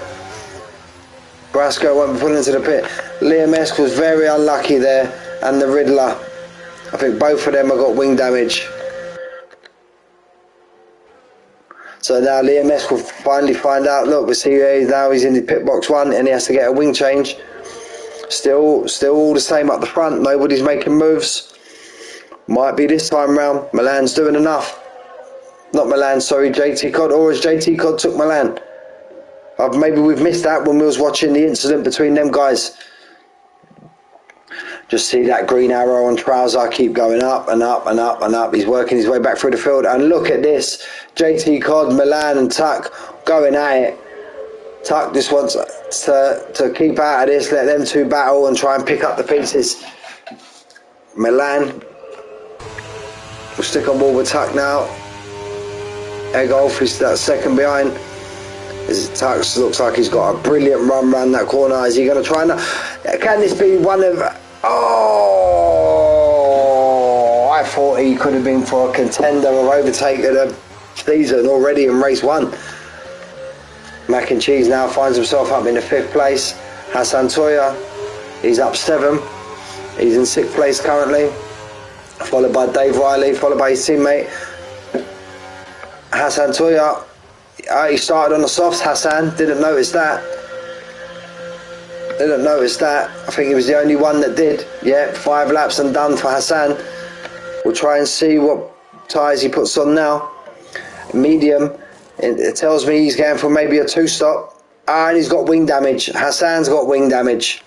Brasco won't be pulling into the pit. Liam S was very unlucky there, and the Riddler. I think both of them have got wing damage. So now Liam S will finally find out. Look, we see now he's in the pit box 1 and he has to get a wing change. Still all the same up the front. Nobody's making moves. Might be this time round. Milan's doing enough. Not Milan, sorry, JT Codd. Or has JT Codd took Milan? Maybe we've missed that when we was watching the incident between them guys. Just see that green arrow on Trouser keep going up and up and up and up. He's working his way back through the field. And look at this. JT Codd, Milan and Tuck going at it. Tuck just wants to keep out of this, let them two battle and try and pick up the pieces. Milan will stick on board with Tuck now. Egolf is that second behind. Tux looks like he's got a brilliant run round that corner. Is he going to try and... Can this be one of... Oh, I thought he could have been for a contender or overtake of the season already in race 1. Mac and Cheese now finds himself up in the 5th place. Hassan Toya, he's up 7. He's in 6th place currently. Followed by Dave Riley, followed by his teammate Hassan Toya. He started on the softs, Hassan. Didn't notice that. I think he was the only one that did. Yeah, 5 laps and done for Hassan. We'll try and see what tyres he puts on now. Medium. It tells me he's going for maybe a 2-stop. And he's got wing damage. Hassan's got wing damage.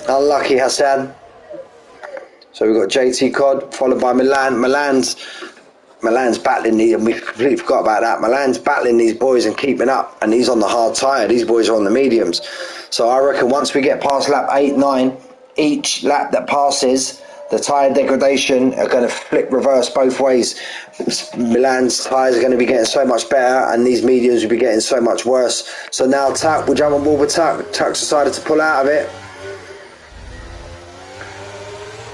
Unlucky Hassan. So we've got JT Cod, followed by Milan. Milan's battling these, and we completely forgot about that. Milan's battling these boys and keeping up, and he's on the hard tyre. These boys are on the mediums. So I reckon once we get past lap 8, 9, each lap that passes, the tyre degradation are going to flip reverse both ways. Milan's tyres are going to be getting so much better, and these mediums will be getting so much worse. So now Tuck, we'll jump on board with Tuck. Tuck's decided to pull out of it.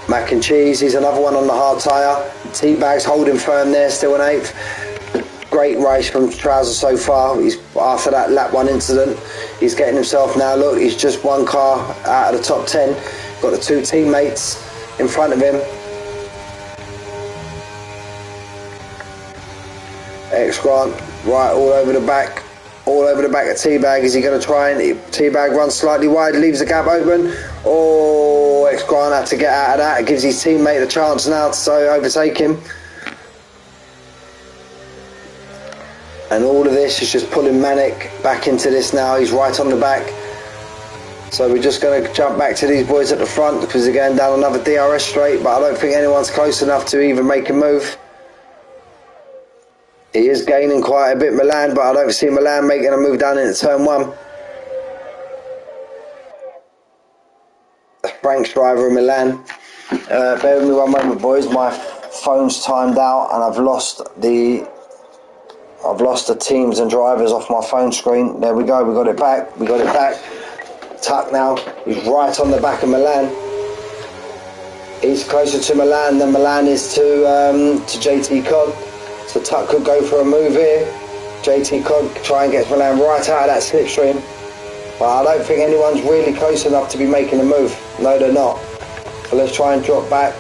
Mac and Cheese, he's another one on the hard tyre. Teabag's holding firm there, still in 8th. Great race from Trouser so far. He's after that lap 1 incident. He's getting himself now, look, he's just 1 car out of the top 10. Got the 2 teammates in front of him. X Grant, right, all over the back of Teabag. Is he going to try and... Teabag runs slightly wide, leaves the gap open. Oh, X Grant had to get out of that. It gives his teammate a chance now to overtake him. And all of this is just pulling Manic back into this now. He's right on the back. So we're just going to jump back to these boys at the front because they're going down another DRS straight, but I don't think anyone's close enough to even make a move. He is gaining quite a bit, Milan, but I don't see Milan making a move down into turn 1. Frank's driver, Milan. Bear with me one moment, boys. My phone's timed out, and I've lost the teams and drivers off my phone screen. There we go. We got it back. Tuck now. He's right on the back of Milan. He's closer to Milan than Milan is to JT Cod. So Tuck could go for a move here. JT Cod try and get Milan right out of that slipstream. But I don't think anyone's really close enough to be making a move. No, they're not. So let's try and drop back.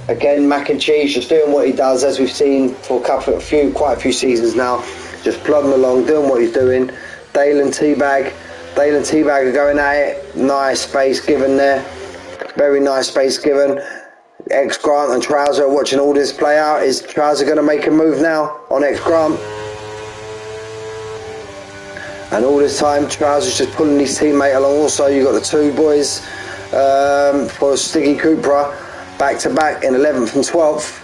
Again, Mac and Cheese just doing what he does, as we've seen for quite a few seasons now. Just plodding along, doing what he's doing. Dale and Teabag are going at it. Nice space given there. Very nice space given. X Grant and Trouser are watching all this play out. Is Trouser going to make a move now on X Grant? And all this time, Trouser's just pulling his teammate along. Also, you've got the 2 boys for Stiggy Cupra back to back in 11th and 12th.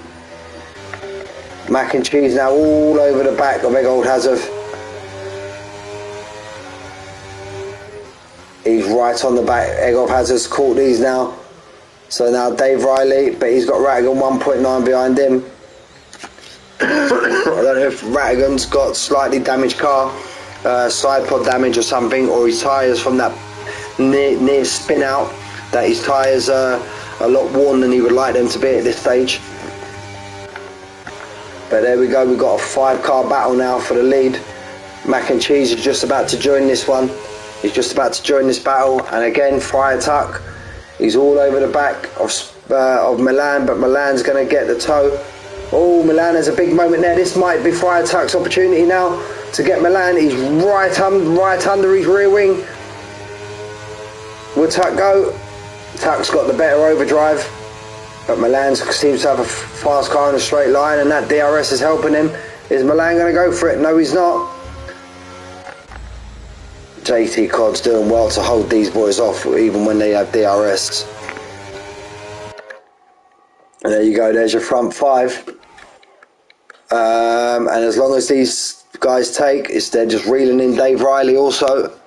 Mac and Cheese now all over the back of Egg Old Hazard. He's right on the back. Egg Old Hazard's caught these now. So now Dave Riley, but he's got Rattigan 1.9 behind him. I don't know if Rattigan's got slightly damaged car, side pod damage or something, or his tyres from that near spin out, that his tyres are a lot worn than he would like them to be at this stage. But there we go, we've got a 5-car battle now for the lead. Mac and Cheese is just about to join this one. He's just about to join this battle, and again, Friar Tuck. He's all over the back of Milan, but Milan's going to get the toe. Oh, Milan has a big moment there. This might be Friar Tuck's opportunity now to get Milan. He's right under his rear wing. Will Tuck go? Tuck's got the better overdrive, but Milan seems to have a fast car in a straight line, and that DRS is helping him. Is Milan going to go for it? No, he's not. JT Cod's doing well to hold these boys off even when they have DRS. And there you go, there's your front 5. And as long as these guys take, they're just reeling in Dave Riley also.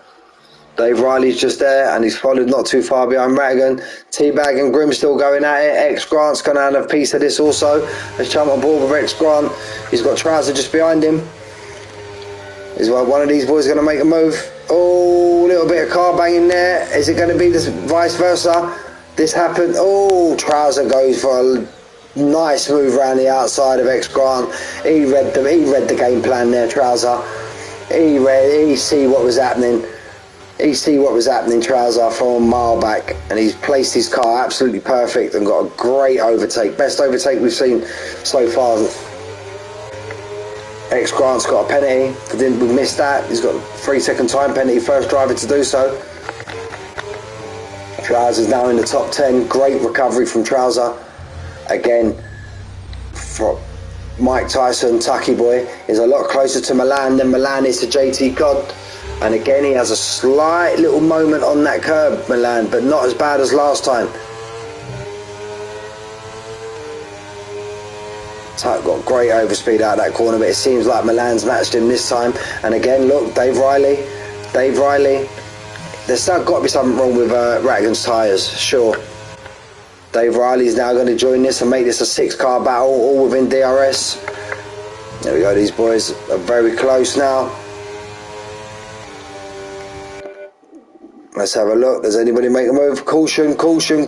Dave Riley's just there, and he's followed not too far behind Rattigan. Teabag and Grimm still going at it. X Grant's going to have a piece of this also. Let's jump on board with X Grant. He's got Trouser just behind him. Is one of these boys going to make a move? Oh, a little bit of car banging there. Is it going to be this vice versa? This happened. Oh, Trouser goes for a nice move around the outside of X Grant. He read the game plan there, Trouser. He see what was happening. He see what was happening, Trouser, from a mile back, and he's placed his car absolutely perfect and got a great overtake. Best overtake we've seen so far. X Grant's got a penalty. We missed that. He's got a 3-second time penalty. First driver to do so. Trouser's now in the top 10. Great recovery from Trouser. Again, for Mike Tyson, Tucky Boy, is a lot closer to Milan than Milan is to JT Cod. And again, he has a slight little moment on that curb, Milan, but not as bad as last time. Tuck got great overspeed out of that corner, but it seems like Milan's matched him this time. And again, look, Dave Riley. There's still got to be something wrong with Rattigan's tyres, sure. Dave Riley's now going to join this and make this a 6-car battle, all within DRS. There we go, these boys are very close now. Let's have a look. Does anybody make a move? Caution. Trouser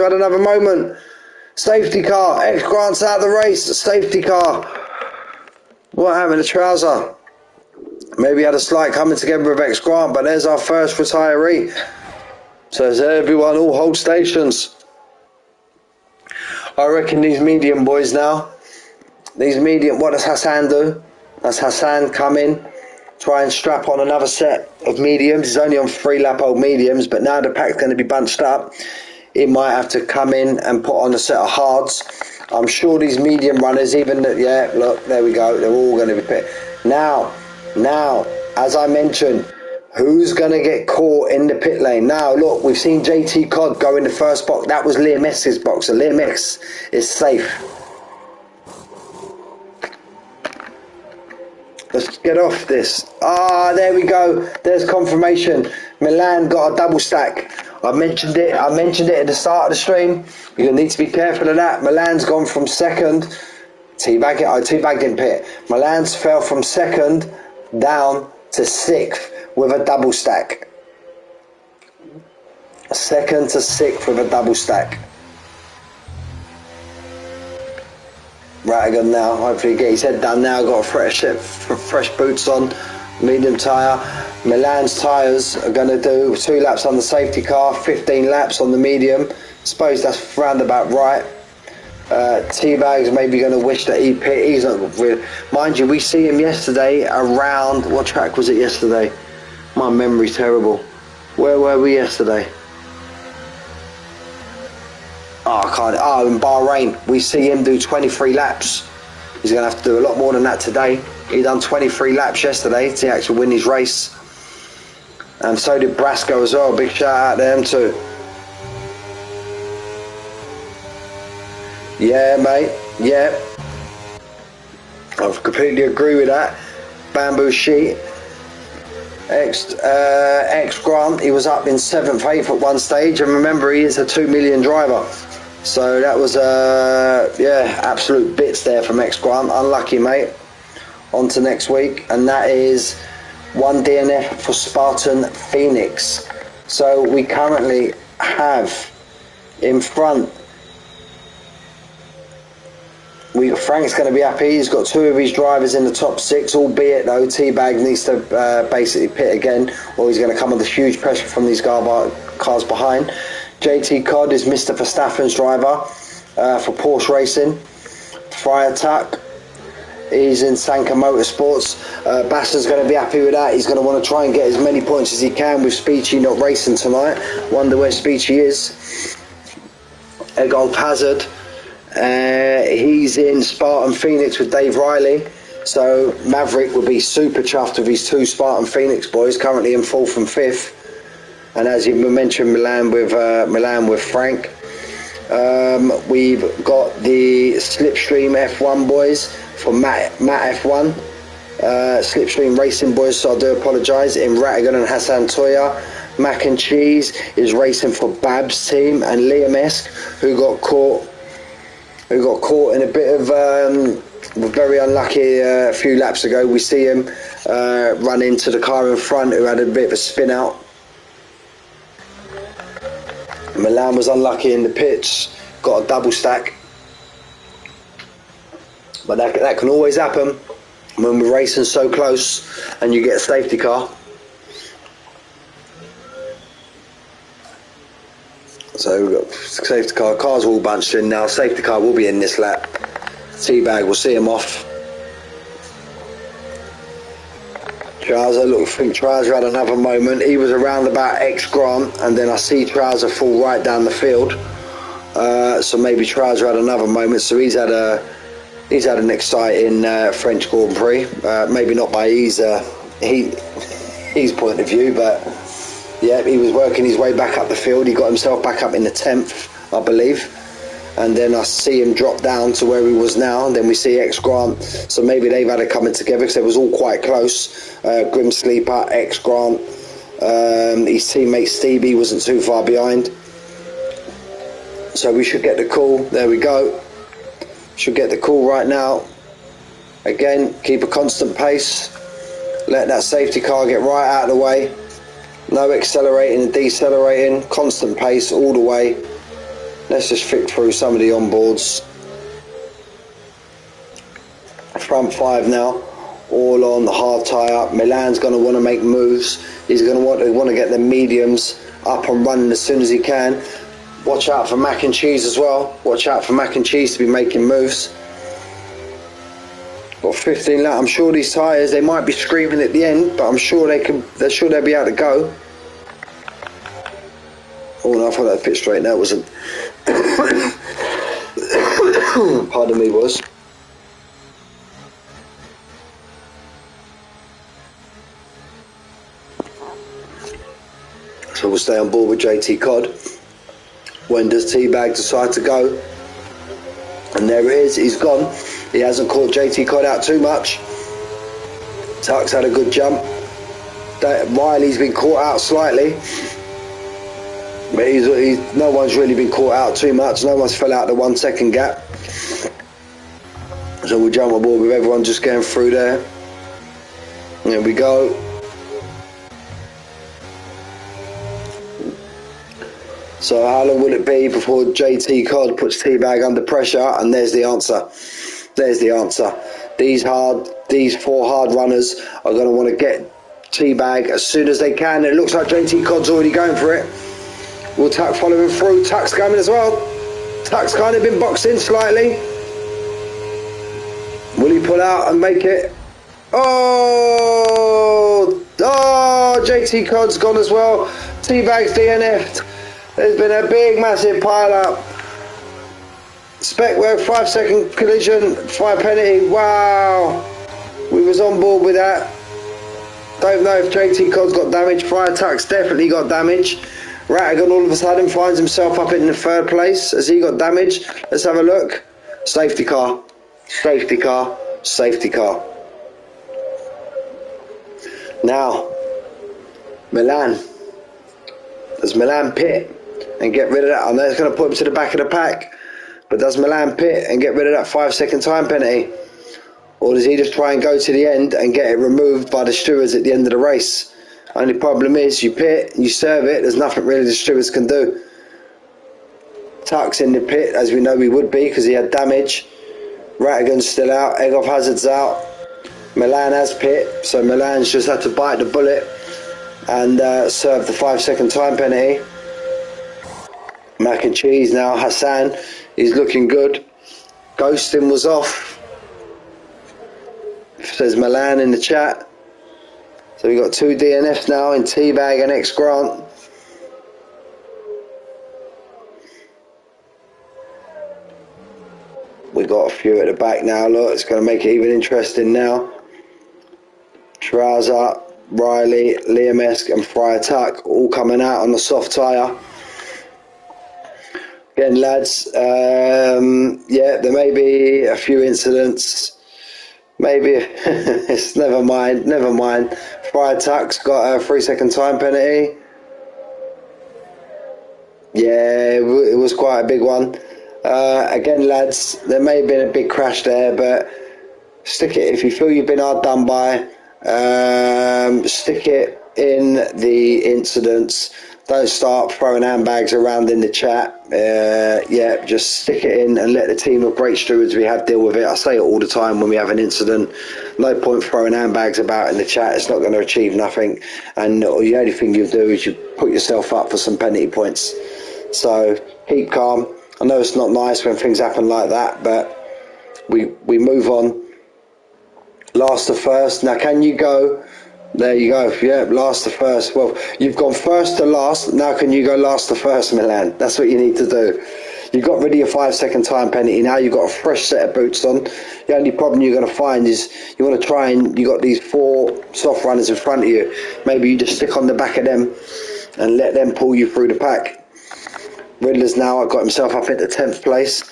had another moment. Safety car. X Grant's out of the race. Safety car. What happened to Trouser? Maybe had a slight coming together with X Grant, but there's our first retiree. So as everyone, all hold stations. I reckon these medium boys now. What does Hassan do? Does Hassan come in, try and strap on another set of mediums? He's only on 3-lap-old mediums, but now the pack's going to be bunched up. He might have to come in and put on a set of hards. I'm sure these medium runners, yeah, look, there we go. They're all going to be picked. Now, as I mentioned, who's going to get caught in the pit lane? Now, look, we've seen JT Cod go in the first box. That was Liam X's box, so Liam X is safe. Let's get off this. There we go. There's confirmation. Milan got a double stack. I mentioned it at the start of the stream. You're going to need to be careful of that. Milan's gone from second. Teabagged in pit. Milan's fell from second down to 6th with a double stack. 2nd to 6th with a double stack. Rattigan now, hopefully get his head done now, got a fresh boots on, medium tyre. Milan's tyres are going to do 2 laps on the safety car, 15 laps on the medium. Suppose that's round about right. Teabag's maybe going to wish that he pit. He's not really. Mind you, we see him yesterday around, what track was it yesterday? My memory's terrible. Where were we yesterday? In Bahrain. We see him do 23 laps. He's going to have to do a lot more than that today. He done 23 laps yesterday to actually win his race. And so did Brasco as well. Big shout out to them too. Yeah, mate. Yeah. I completely agree with that. Bamboo sheet. X Grant, he was up in 7th, 8th at one stage. And remember, he is a 2 million driver. So that was, absolute bits there from X Grant. Unlucky, mate. On to next week. And that is 1 DNF for Spartan Phoenix. So we currently have in front, Frank's going to be happy. He's got 2 of his drivers in the top 6, albeit though Teabag needs to basically pit again, or he's going to come under huge pressure from these cars behind. JT Cod is Mr. Verstappen's driver for Porsche Racing. Friar Tuck, he's in Sanka Motorsports. Baston's going to be happy with that. He's going to want to try and get as many points as he can with Speechy not racing tonight. Wonder where Speechy is. Eggold Hazard. He's in Spartan Phoenix with Dave Riley, so Maverick will be super chuffed with his 2 Spartan Phoenix boys, currently in 4th and 5th. And as you mentioned, Milan with Frank. We've got the Slipstream F1 boys for Matt F1. Slipstream Racing boys, so I do apologise, in Rattigan and Hassan Toya. Mac and Cheese is racing for Bab's team, and Liam Esk, who got caught in a bit of were very unlucky a few laps ago. We see him run into the car in front who had a bit of a spin out. Milan was unlucky in the pits, got a double stack. But that can always happen when we're racing so close and you get a safety car. So we've got safety car, cars are all bunched in now. Safety car will be in this lap. Teabag will see him off. Trouser, look, I think Trouser had another moment. He was around about X Grant, and then I see Trouser fall right down the field. So maybe Trouser had another moment. So he's had an exciting French Grand Prix. Maybe not by his point of view, but yeah, he was working his way back up the field. He got himself back up in the 10th, I believe. And then I see him drop down to where he was now, and then we see X Grant. So maybe they've had it coming together because it was all quite close. Grim Sleeper, X Grant, his teammate Stevie wasn't too far behind. So we should get the call. There we go. Should get the call right now. Again, keep a constant pace. Let that safety car get right out of the way. No accelerating and decelerating. Constant pace all the way. Let's just flick through some of the onboards. Front 5 now, all on the hard tyre up. Milan's going to want to make moves. He's going to want to get the mediums up and running as soon as he can. Watch out for Mac and Cheese as well. Watch out for Mac and Cheese to be making moves. Got 15 laps. I'm sure these tyres, they might be screaming at the end, but I'm sure they'll be able to go. Oh no, I thought that was pit straight. No, it wasn't. Pardon me, was. So we'll stay on board with JT Cod. When does Teabag decide to go? And there it is, he's gone. He hasn't caught JT Cod out too much. Tuck's had a good jump. Riley's been caught out slightly. But no one's really been caught out too much. No one's fell out the 1 second gap. So we'll jump aboard with everyone just going through there. There we go. So how long will it be before JT Cod puts Teabag under pressure? And there's the answer. There's the answer. These 4 hard runners are going to want to get Teabag as soon as they can. It looks like JT Cod's already going for it. Will Tuck follow him through? Tuck's coming as well. Tuck's kind of been boxed in slightly. Will he pull out and make it? Oh, JT Cod's gone as well. Teabag's DNF'd. There's been a big, massive pile up. Spec work, 5 second collision, 5 penalty. Wow. We was on board with that. Don't know if JT Cod's got damage. Fire Tuck's definitely got damage. Rattigan all of a sudden finds himself up in the 3rd place. Has he got damage? Let's have a look. Safety car. Safety car. Safety car. Now, Milan. Does Milan pit and get rid of that? I know it's going to put him to the back of the pack, but does Milan pit and get rid of that 5 second time penalty? Or does he just try and go to the end and get it removed by the stewards at the end of the race? Only problem is you pit, you serve it, there's nothing really the stewards can do. Tuck's in the pit, as we know he would be because he had damage. Rattigan's still out, Eggoff Hazard's out. Milan has pit, so Milan's just had to bite the bullet and serve the 5 second time penalty. Mac and Cheese now, Hassan is looking good. Ghosting was off. Says Milan in the chat. So we've got 2 DNFs now in Teabag and X Grant. We've got a few at the back now. Look, it's going to make it even interesting now. Trouser, Riley, Liam Esk and Friar Tuck all coming out on the soft tyre. Again, lads, yeah, there may be a few incidents. Maybe it's never mind. Friar Tuck's got a 3 second time penalty. Yeah, it was quite a big one. Again, lads, there may have been a big crash there, but Stick it if you feel you've been hard done by. Stick it in the incidents. Don't start throwing handbags around in the chat. Yeah, just stick it in and let the team of great stewards we have deal with it. I say it all the time when we have an incident. No point throwing handbags about in the chat. It's not going to achieve nothing. And the only thing you do is you put yourself up for some penalty points. So keep calm. I know it's not nice when things happen like that, but we move on. Last to first. Now can you go? There you go. Yeah, last to first. Well, you've gone first to last. Now can you go last to first, Milan? That's what you need to do. You got rid of your 5-second time penalty. Now you've got a fresh set of boots on. The only problem you're going to find is you want to try and you got these 4 soft runners in front of you. Maybe you just stick on the back of them and let them pull you through the pack. Riddler's now got himself up into 10th place.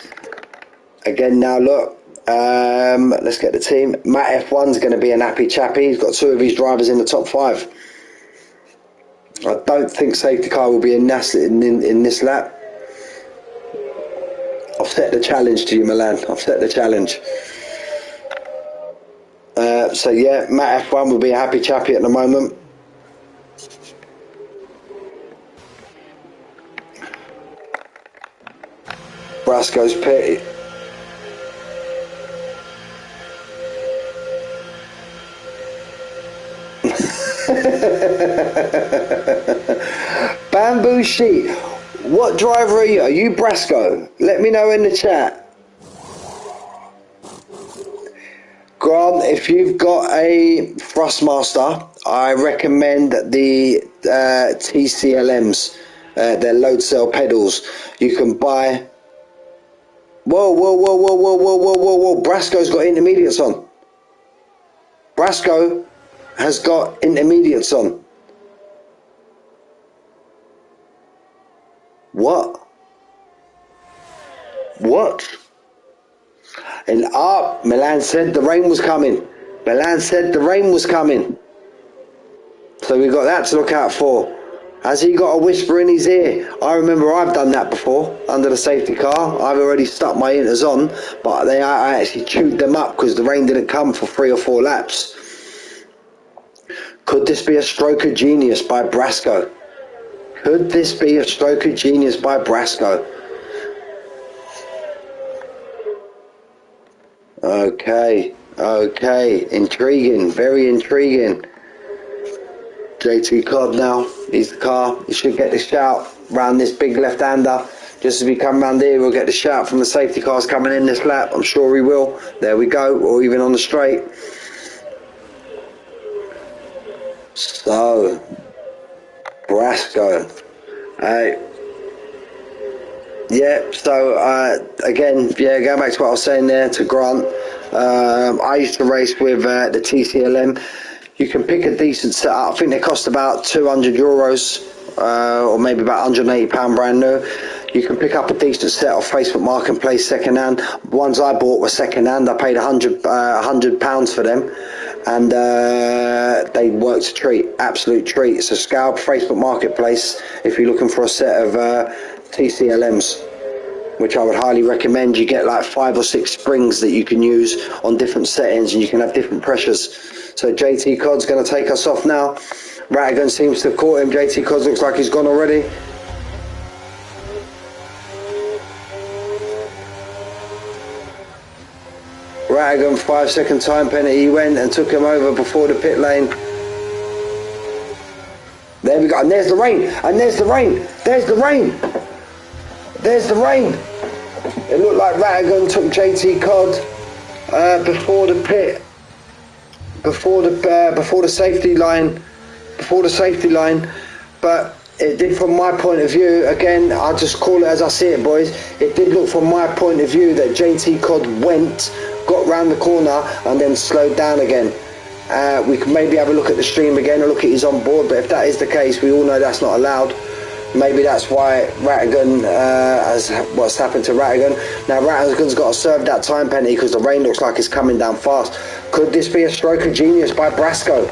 Again now look. Let's get the team. Matt F1's going to be an happy chappy. He's got 2 of his drivers in the top 5. I don't think safety car will be in this lap. I've set the challenge to you, Milan. I've set the challenge. So yeah, Matt F1 will be a happy chappy at the moment. Brasco's pit. Bamboo sheet. What driver are you? Are you Brasco? Let me know in the chat. Grant, if you've got a Thrustmaster, I recommend the TCLMs. They're load cell pedals. You can buy. Whoa. Brasco's got intermediates on. Brasco has got intermediates on. What? And Milan said the rain was coming. So we got that to look out for. Has he got a whisper in his ear? I remember I've done that before under the safety car. I've already stuck my inters on, but I actually chewed them up because the rain didn't come for 3 or 4 laps. Could this be a stroke of genius by Brasco? Okay, intriguing, very intriguing. JT Cobb now, he's the car. He should get the shout round this big left-hander. Just as we come round here, we'll get the shout from the safety cars coming in this lap. I'm sure he will. There we go, or even on the straight. So, Brasco. Again, going back to what I was saying there to Grant, I used to race with the TCLM. You can pick a decent setup. I think they cost about €200, or maybe about £180 brand new. You can pick up a decent set of Facebook Marketplace second hand. The ones I bought were second hand. I paid £100 for them, and they worked a treat, absolute treat. It's a scalp Facebook Marketplace if you're looking for a set of TCLMs, which I would highly recommend. You get like 5 or 6 springs that you can use on different settings, and you can have different pressures. So JT Cod's going to take us off now. Rattigan seems to have caught him. JT Cod looks like he's gone already. Rattigan, 5-second time penalty. He went and took him over before the pit lane. There we go, and there's the rain, there's the rain. It looked like Rattigan took JT Cod before the pit, before the safety line, but it did, from my point of view, again, I'll just call it as I see it, boys, it did look from my point of view that JT Cod got round the corner and then slowed down again. We can maybe have a look at the stream again and look at his on board, but if that is the case, we all know that's not allowed. Maybe that's why Rattigan has what's happened to Rattigan. Now Rattigan's got to serve that time penalty because the rain looks like it's coming down fast. Could this be a stroke of genius by Brasco?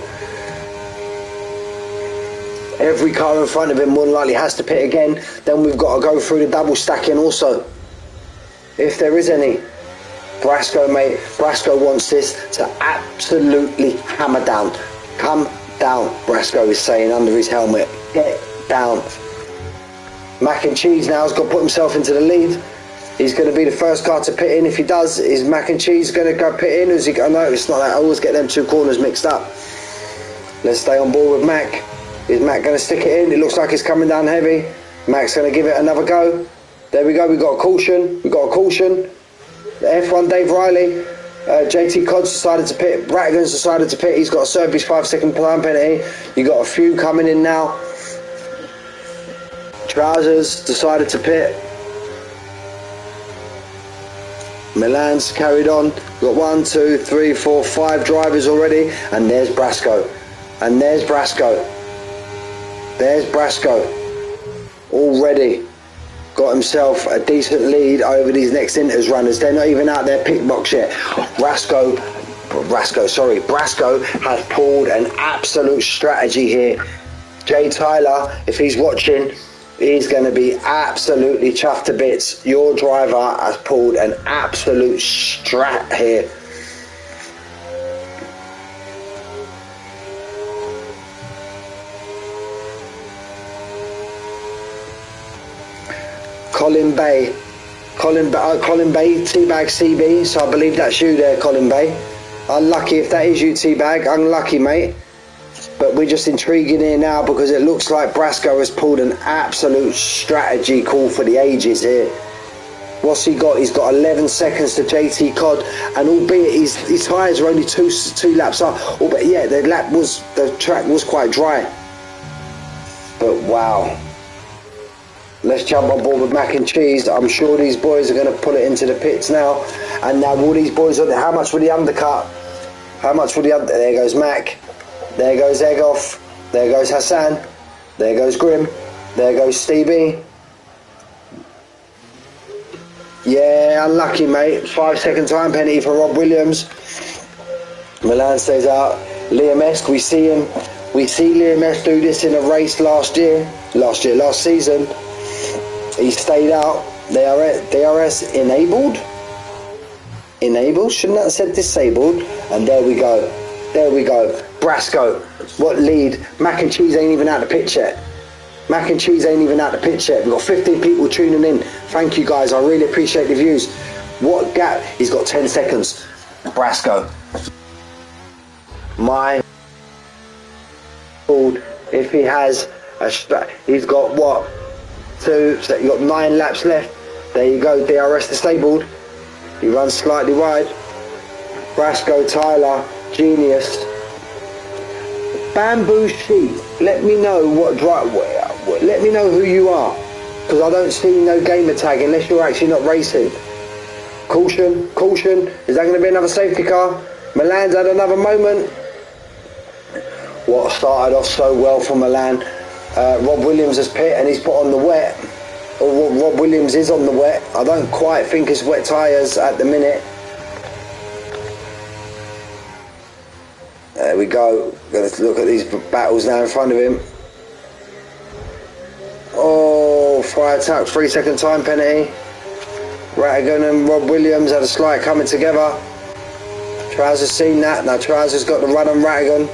Every car in front of him more than likely has to pit again. Then we've got to go through the double stacking also, if there is any. Brasco, mate. Brasco wants this to absolutely hammer down. Come down, Brasco is saying under his helmet. Get down. Mac and Cheese now has got to put himself into the lead. He's going to be the first car to pit in. If he does, is Mac and Cheese going to go pit in? Or is he? No, it's not that. I always get them two corners mixed up. Let's stay on board with Mac. Is Mac going to stick it in? It looks like it's coming down heavy. Mac's going to give it another go. There we go. We got a caution. We got a caution. F1 Dave Riley. JT Codd's decided to pit. Rattigan's decided to pit. He's got to serve his 5-second time penalty. You got a few coming in now. Trousers decided to pit. Milan's carried on. We've got 1, 2, 3, 4, 5 drivers already. And there's Brasco. And there's Brasco. There's Brasco. Already got himself a decent lead over these next Inters runners. They're not even out their pit box yet. Brasco has pulled an absolute strategy here. Jay Tyler, if he's watching, he's going to be absolutely chuffed to bits. Your driver has pulled an absolute strat here. Colin Bay, T-Bag CB, so I believe that's you there, Colin Bay. Unlucky if that is you, T-Bag, unlucky, mate. But we're just intriguing here now because it looks like Brasco has pulled an absolute strategy call for the ages here. What's he got? He's got 11 seconds to JT Codd, and albeit his tyres are only two laps up, albeit yeah, the track was quite dry. But wow. Let's jump on board with Mac and Cheese. I'm sure these boys are going to pull it into the pits now. And now all these boys, how much for the undercut? How much for the undercut? There goes Mac. There goes Egoff. There goes Hassan. There goes Grim. There goes Stevie. Yeah, unlucky, mate. 5-second time penalty for Rob Williams. Milan stays out. Liam Esk, we see Liam Esk do this in a race last season. He stayed out. DRS enabled? Enabled? Shouldn't that have said disabled? And there we go. There we go. Brasco. What lead? Mac and Cheese ain't even out the pitch yet. Mac and Cheese ain't even out the pitch yet. We've got 15 people tuning in. Thank you guys. I really appreciate the views. What gap? He's got 10 seconds. Brasco. My if he has he's got what? So you've got 9 laps left. There you go, DRS disabled. He runs slightly wide. Brasco, Tyler, genius. Bamboo Sheep, let me know let me know who you are, because I don't see no gamer tag unless you're actually not racing. Caution, caution. Is that going to be another safety car? Milan's had another moment. What started off so well for Milan. Rob Williams has pit and he's put on the wet. Or Rob Williams is on the wet. I don't quite think it's wet tyres at the minute. There we go. Going to look at these battles now in front of him. Oh, fire attack, 3-second time penalty. Rattigan and Rob Williams had a slight coming together. Trousers seen that. Now Trousers got the run on Rattigan.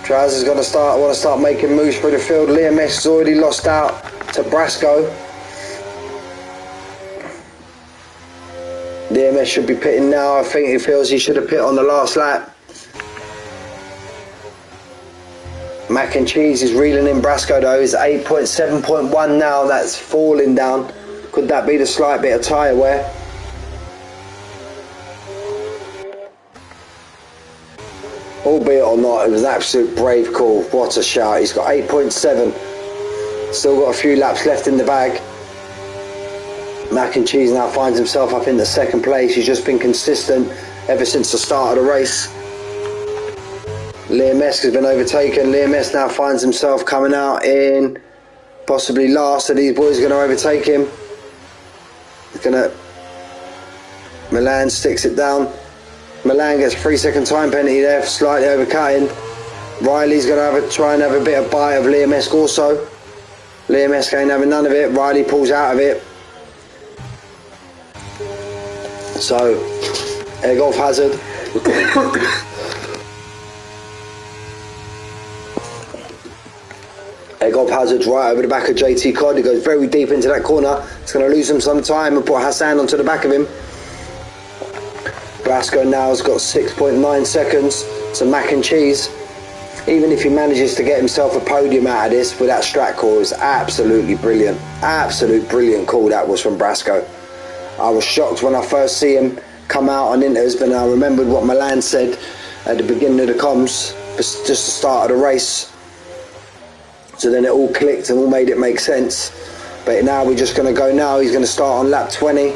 Trousers want to start making moves through the field. Liam S has already lost out to Brasco. Liam S should be pitting now. I think he feels he should have pit on the last lap. Mac and Cheese is reeling in Brasco though. He's 8.7.1 now. That's falling down. Could that be the slight bit of tyre wear? Albeit or not, it was an absolute brave call. What a shout. He's got 8.7. Still got a few laps left in the bag. Mac and Cheese now finds himself up in the second place. He's just been consistent ever since the start of the race. Liam Esk has been overtaken. Liam Esk now finds himself coming out in possibly last. Are these boys going to overtake him? Milan sticks it down. Milan gets a 3-second time penalty there for slightly overcutting. Riley's going to try and have a bit of bite of Liam Esk also. Liam Esk ain't having none of it. Riley pulls out of it. So Egg off Hazard. Egg off Hazard right over the back of JT Codd. He goes very deep into that corner. It's going to lose him some time and put Hassan onto the back of him. Brasco now has got 6.9 seconds to mac and cheese. Even if he manages to get himself a podium out of this with that strat call, is absolutely brilliant. Absolute brilliant call that was from Brasco. I was shocked when I first see him come out on inters, but I remembered what Milan said at the beginning of the comms, just the start of the race. So then it all clicked and all made it make sense. But now we're just going to go now. He's going to start on lap 20.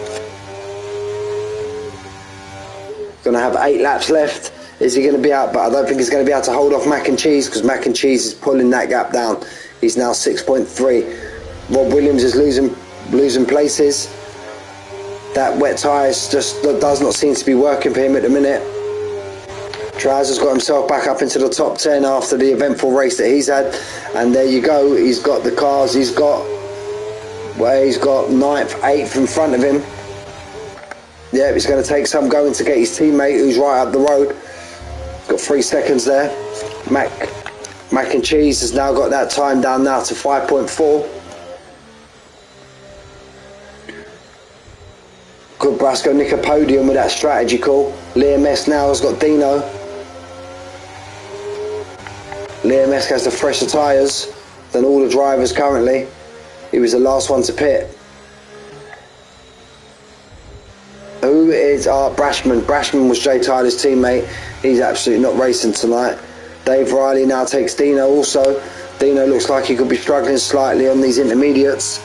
Going to have 8 laps left. Is he going to be out? But I don't think he's going to be able to hold off Mac and Cheese, because Mac and Cheese is pulling that gap down. He's now 6.3. Rob Williams is losing places. That wet tyres just does not seem to be working for him at the minute. Trouser's got himself back up into the top 10 after the eventful race that he's had. And there you go. He's got the cars. He's got 9th, 8th in front of him. Yeah, it's going to take some going to get his teammate who's right up the road. Got 3 seconds there. Mac and Cheese has now got that time down now to 5.4. Good Brasco nick a podium with that strategy call. Liam S now has got Dino. Liam S has the fresher tyres than all the drivers currently. He was the last one to pit. Who is Brashman? Brashman was Jay Tyler's teammate. He's absolutely not racing tonight. Dave Riley now takes Dino also. Dino looks like he could be struggling slightly on these intermediates.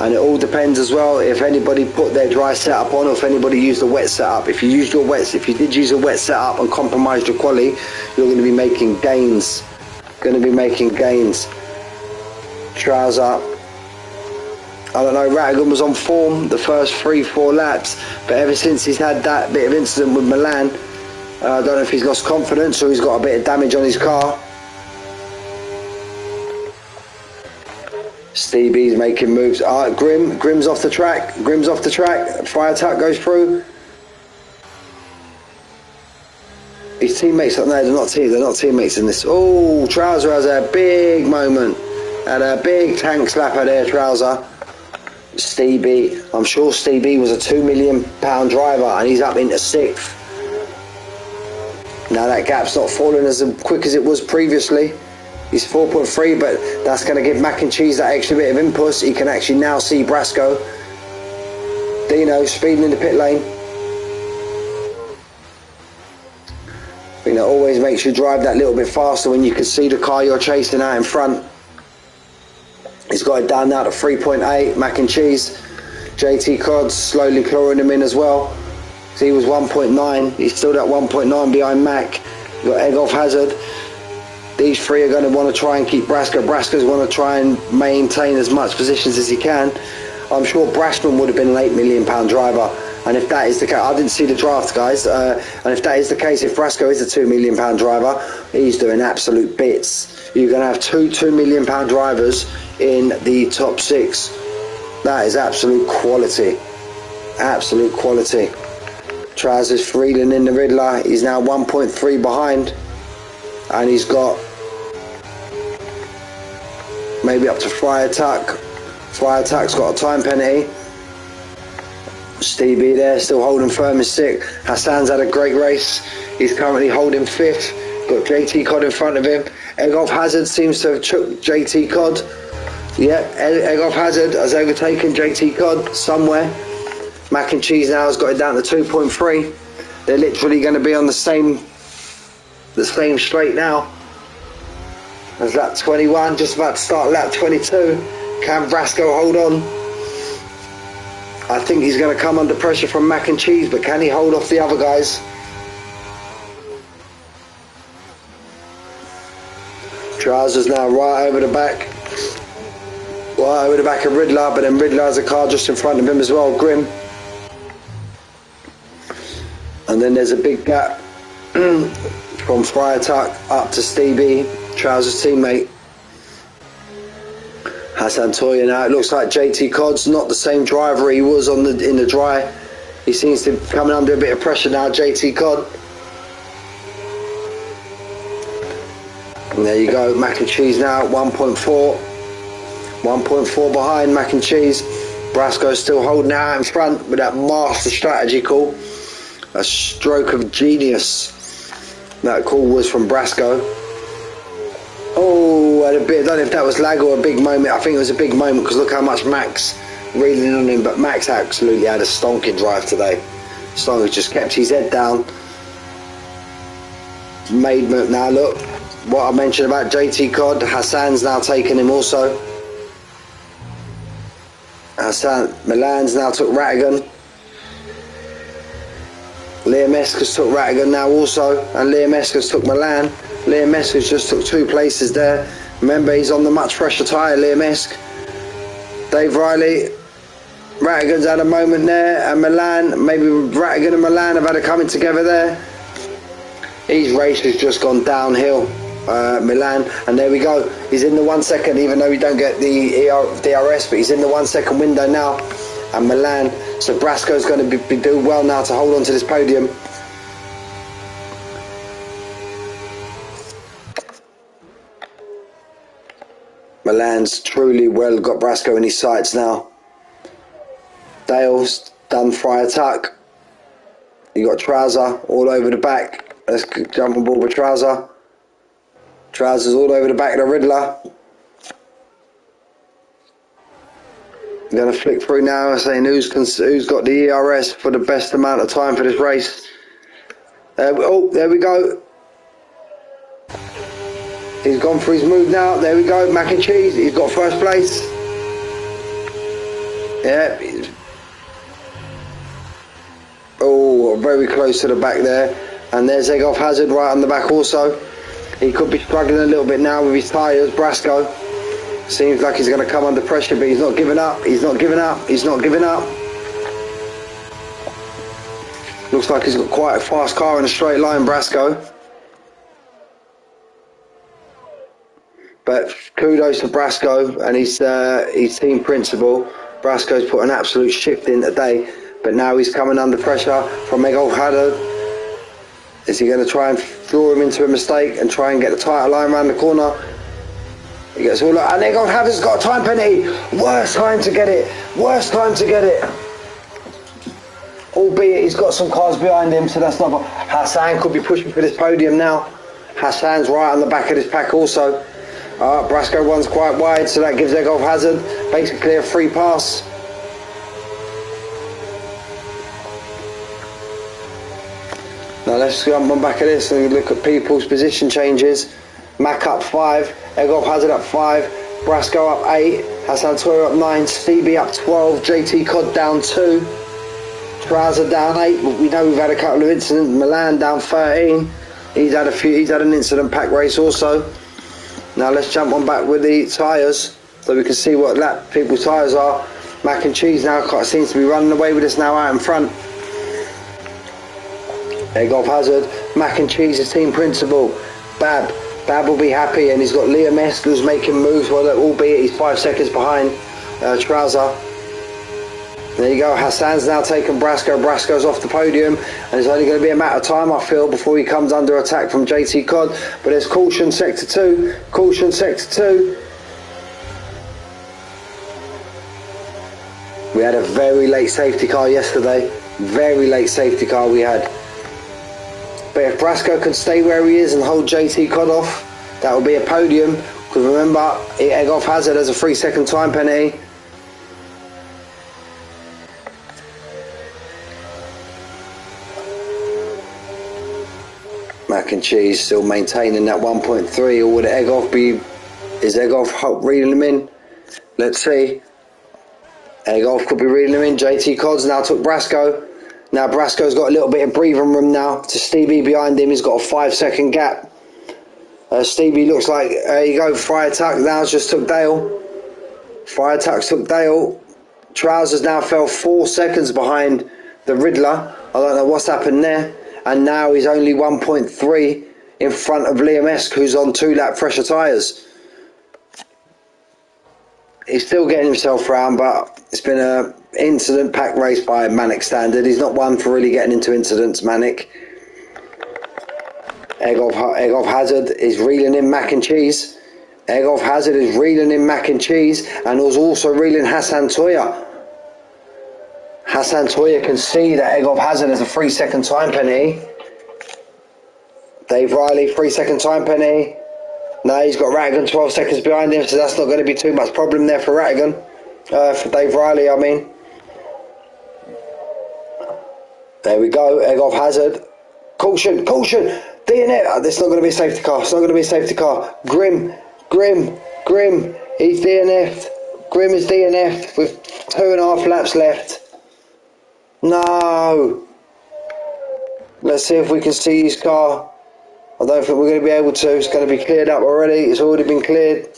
And it all depends as well if anybody put their dry setup on or if anybody used a wet setup. If you did use a wet setup and compromised your quali, you're going to be making gains. Trouser. I don't know, Rattigan was on form the first 3-4 laps, but ever since he's had that bit of incident with Milan, I don't know if he's lost confidence or he's got a bit of damage on his car. Stevie's making moves. Grim's off the track. Fire Tuck goes through. His teammates, no, they're not teammates in this. Oh, Trouser has a big moment. Had a big tank slapper there, Trouser. Stevie, I'm sure Stevie was a £2 million driver and he's up into 6th. Now that gap's not falling as quick as it was previously. He's 4.3, but that's going to give Mac and Cheese that extra bit of impulse. He can actually now see Brasco. Dino speeding in the pit lane. I think that always makes you drive that little bit faster when you can see the car you're chasing out in front. He's got it down now to 3.8. Mac and Cheese. JT Codd's slowly clawing him in as well. So he was 1.9. He's still at 1.9 behind Mac. You've got Egg off Hazard. These three are going to want to try and keep Brasco. Brasco's want to try and maintain as much positions as he can. I'm sure Brashman would have been an £8 million driver. And if that is the case, I didn't see the draft, guys. And if that is the case, if Brasco is a £2 million driver, he's doing absolute bits. You're going to have two £2 million drivers in the top 6. That is absolute quality. Absolute quality. Trousers Freeland in the Riddler. He's now 1.3 behind. And he's got maybe up to Friar Tuck. Friar Tuck's got a time penalty. Stevie there, still holding firm in 6th. Hassan's had a great race. He's currently holding 5th. Got JT Codd in front of him. Egg off Hazard seems to have chucked JT Codd. Yeah, Egg off Hazard has overtaken JT Codd somewhere. Mac and Cheese now has got it down to 2.3. They're literally going to be on the same straight now as lap 21, just about to start lap 22. Can Brasco hold on? I think he's going to come under pressure from Mac and Cheese, but can he hold off the other guys? Trousers now right over the back of Riddler, but then Riddler has a car just in front of him as well, Grim. And then there's a big gap from Friar Tuck up to Stevie, Trousers teammate. Hassan Toya now. It looks like JT Codd's not the same driver he was in the dry. He seems to be coming under a bit of pressure now, JT Cod. And there you go, Mac and Cheese now at 1.4. 1.4 behind Mac and Cheese. Brasco's still holding out in front with that master strategy call. A stroke of genius. That call was from Brasco. Oh, and a bit, I don't know if that was lag or a big moment. I think it was a big moment because look how much Max reeling on him. But Max absolutely had a stonking drive today. Stonker just kept his head down. Made now look what I mentioned about JT Cod. Hassan's now taken him also. Hassan Milan's now took Rattigan. Liam Eskers took Rattigan now also, and Liam Eskers took Milan. Liam Eskers just took 2 places there. Remember, he's on the much fresher tyre, Liam Esk. Dave Riley, Rattigan's had a moment there, and Milan, maybe Rattigan and Milan have had a coming together there. His race has just gone downhill, Milan, and there we go. He's in the 1 second, even though we don't get the DRS, but he's in the 1 second window now. And Milan, so Brasco's going to be doing well now to hold on to this podium. Milan's truly well got Brasco in his sights now. Dale's done Friar Tuck. You got Trouser all over the back. Let's jump on board with Trouser. Trouser's all over the back of the Riddler. I'm going to flick through now saying who's got the ERS for the best amount of time for this race. Oh, there we go. He's gone for his move now. There we go. Mac and Cheese. He's got first place. Yeah. Oh, very close to the back there. And there's Egg Off Hazard right on the back also. He could be struggling a little bit now with his tyres. Brasco. Seems like he's going to come under pressure, but he's not giving up. He's not giving up. He's not giving up. Looks like he's got quite a fast car in a straight line, Brasco. But kudos to Brasco and his team principal. Brasco's put an absolute shift in today, but now he's coming under pressure from Egolf Haddad. Is he going to try and draw him into a mistake and try and get the tyre line around the corner? He gets all up, and Egolf Haddad's got a time penalty. Worst time to get it. Worst time to get it. Albeit he's got some cars behind him, so that's not. Hassan could be pushing for this podium now. Hassan's right on the back of this pack also. Brasco runs quite wide, so that gives Egolf Hazard basically a free pass. Now let's jump on back of this and look at people's position changes. Mac up 5, Egolf Hazard up 5, Brasco up 8, Hassan Toyer up 9, Stevie up 12, JT Cod down 2, Trouser down 8. We know we've had a couple of incidents. Milan down 13. He's had an incident pack race also. Now let's jump on back with the tyres so we can see what lap people's tyres are. Mac and Cheese now seems to be running away with us now out in front. Egolf Hazard, Mac and Cheese, his team principal. Bab will be happy, and he's got Liam Eskers making moves, well, albeit he's 5 seconds behind Trouser. There you go, Hassan's now taken Brasco. Brasco's off the podium, and it's only going to be a matter of time, I feel, before he comes under attack from JT Cod. But there's caution, sector 2. Caution, sector 2. We had a very late safety car yesterday. Very late safety car we had. But if Brasco can stay where he is and hold JT Cod off, that will be a podium. Because remember, Egolf Hazard has a 3 second time penalty. Mac and Cheese still maintaining that 1.3, or would Egolf be? Is Egolf reading him in? Let's see. Egolf could be reading him in. JT Cod's now took Brasco. Now Brasco's got a little bit of breathing room now to Stevie behind him. He's got a 5 second gap. Stevie looks like, there you go, Friar Tuck now just took Dale. Friar Tuck took Dale. Trousers now fell 4 seconds behind the Riddler. I don't know what's happened there. And now he's only 1.3 in front of Liam Esk, who's on 2 lap fresher tyres. He's still getting himself round, but It's been a incident pack race by Manic standard. He's not one for really getting into incidents, Manic. Egg of Hazard is reeling in mac and cheese. Egg of Hazard is reeling in mac and cheese, and was also reeling Hassan Toya. Hassan Toya can see that Egg of Hazard has a 3-second time penalty. Dave Riley, 3-second time penalty. No, he's got Rattigan 12 seconds behind him, so that's not going to be too much problem there for Rattigan. For Dave Riley, I mean. There we go, Egg of Hazard. Caution, caution! DNF! This is not going to be a safety car. It's not going to be a safety car. Grim. He's DNF'd. Grim is DNF'd with 2.5 laps left. No! Let's see if we can see his car. I don't think we're going to be able to. It's going to be cleared up already. It's already been cleared.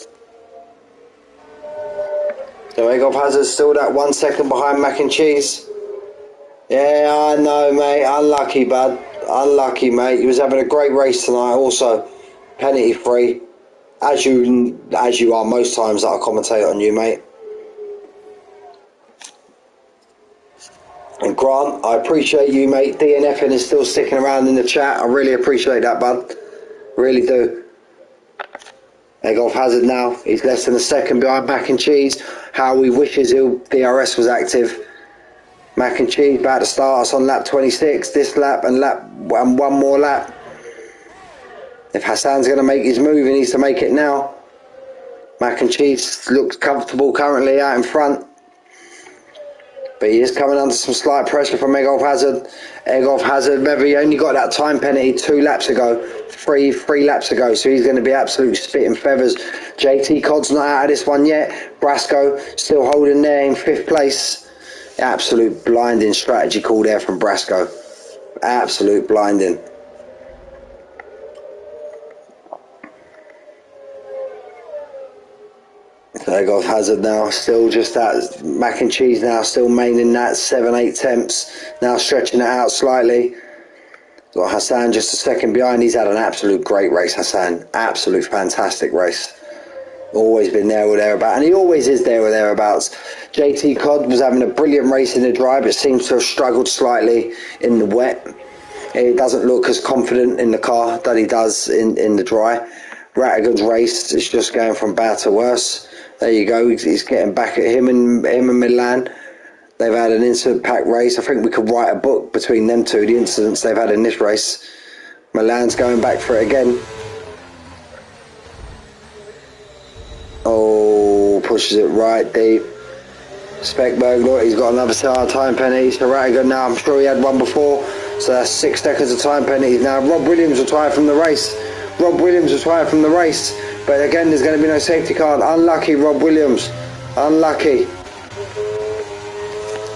So Egg of Hazard still that 1 second behind mac and cheese. Yeah, I know, mate. Unlucky, bud. Unlucky, mate. He was having a great race tonight. Also, penalty free, as you are most times that I commentate on you, mate. And Grant, I appreciate you, mate. DNFing is still sticking around in the chat. I really appreciate that, bud. Really do. Egg of Hazard now. He's less than a second behind mac and cheese. How he wishes DRS was active. Mac and cheese about to start us on lap 26. This lap and one more lap. If Hassan's going to make his move, he needs to make it now. Mac and cheese looks comfortable currently out in front. But he is coming under some slight pressure from Egg of Hazard. Egg of Hazard, remember he only got that time penalty 2 laps ago. Three laps ago. So he's going to be absolute spitting feathers. JT Codd's not out of this one yet. Brasco still holding there in 5th place. Absolute blinding strategy call there from Brasco. Absolute blinding. Egg of Hazard now, still just that mac and cheese now, still maining that 7-8 temps, now stretching it out slightly. Got Hassan just a second behind. He's had an absolute great race, Hassan. Absolute fantastic race. Always been there or thereabouts, and he always is there or thereabouts. JT Codd was having a brilliant race in the dry, but seems to have struggled slightly in the wet. He doesn't look as confident in the car that he does in the dry. Rattigan's race is just going from bad to worse. There you go, he's getting back at him and Milan. They've had an incident pack race. I think we could write a book between them two, the incidents they've had in this race. Milan's going back for it again. Oh, pushes it right deep. Speckberg, look, he's got another time penalty. So Rattigan now, I'm sure he had one before. So that's 6 seconds of time penalties now. Rob Williams retired from the race. But again, there's going to be no safety car. Unlucky Rob Williams. Unlucky.